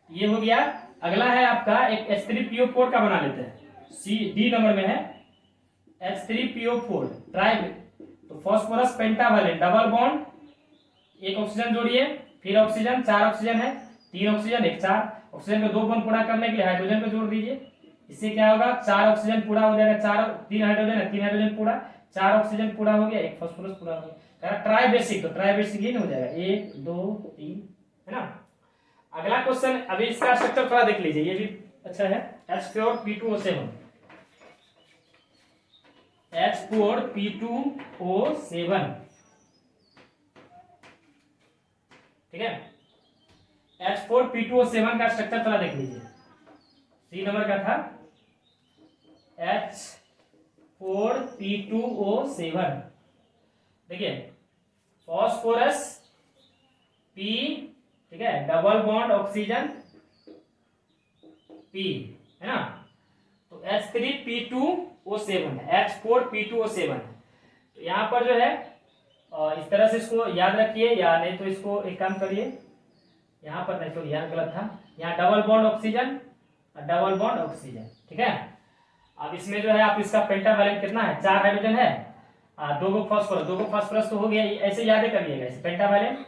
ये हो गया। अगला है आपका एक H3PO4 का बना लेते हैं, डी नंबर में है H3PO4 ट्राई। तो फास्फोरस पेंटावैलेंट डबल बॉन्ड, एक ऑक्सीजन जोड़िए, फिर ऑक्सीजन, 4 ऑक्सीजन है, 3 ऑक्सीजन, एक 4 ऑक्सीजन को 2 बॉन्ड पूरा करने के लिए हाइड्रोजन को जोड़ दीजिए। इससे क्या होगा, 4 ऑक्सीजन पूरा हो जाएगा, 3 हाइड्रोजन है, 3 हाइड्रोजन पूरा, 4 ऑक्सीजन पूरा हो गया, एक फास्फोरस पूरा हो गया। ट्राई बेसिक, तो ट्राई बेसिक ही हो जाएगा 1 2 3, है ना। अगला क्वेश्चन, अभी इसका स्ट्रक्चर थोड़ा देख लीजिए, ये भी अच्छा है। H4P2O7, H4P2O7, ठीक है। H4P2O7 का स्ट्रक्चर थोड़ा देख लीजिए, सी नंबर का था H4P2O7। देखिए फास्फोरस P, ठीक है, डबल बॉन्ड ऑक्सीजन P, है ना। तो H3P2O7 है, H4P2O7। तो यहाँ पर जो है इस तरह से इसको याद रखिए, या नहीं तो इसको एक काम करिए, यहाँ पर नहीं तो यहाँ गलत था, यहाँ double bond oxygen, double bond oxygen, ठीक है। अब इसमें जो है आप इसका पेंटावैलेंट कितना है, 4 हाइड्रोजन है, 2 गो फास्फोरस, 2 गो फास्फोरस तो हो गया, ऐसे याद करिएगा इस पेंटावैलेंट।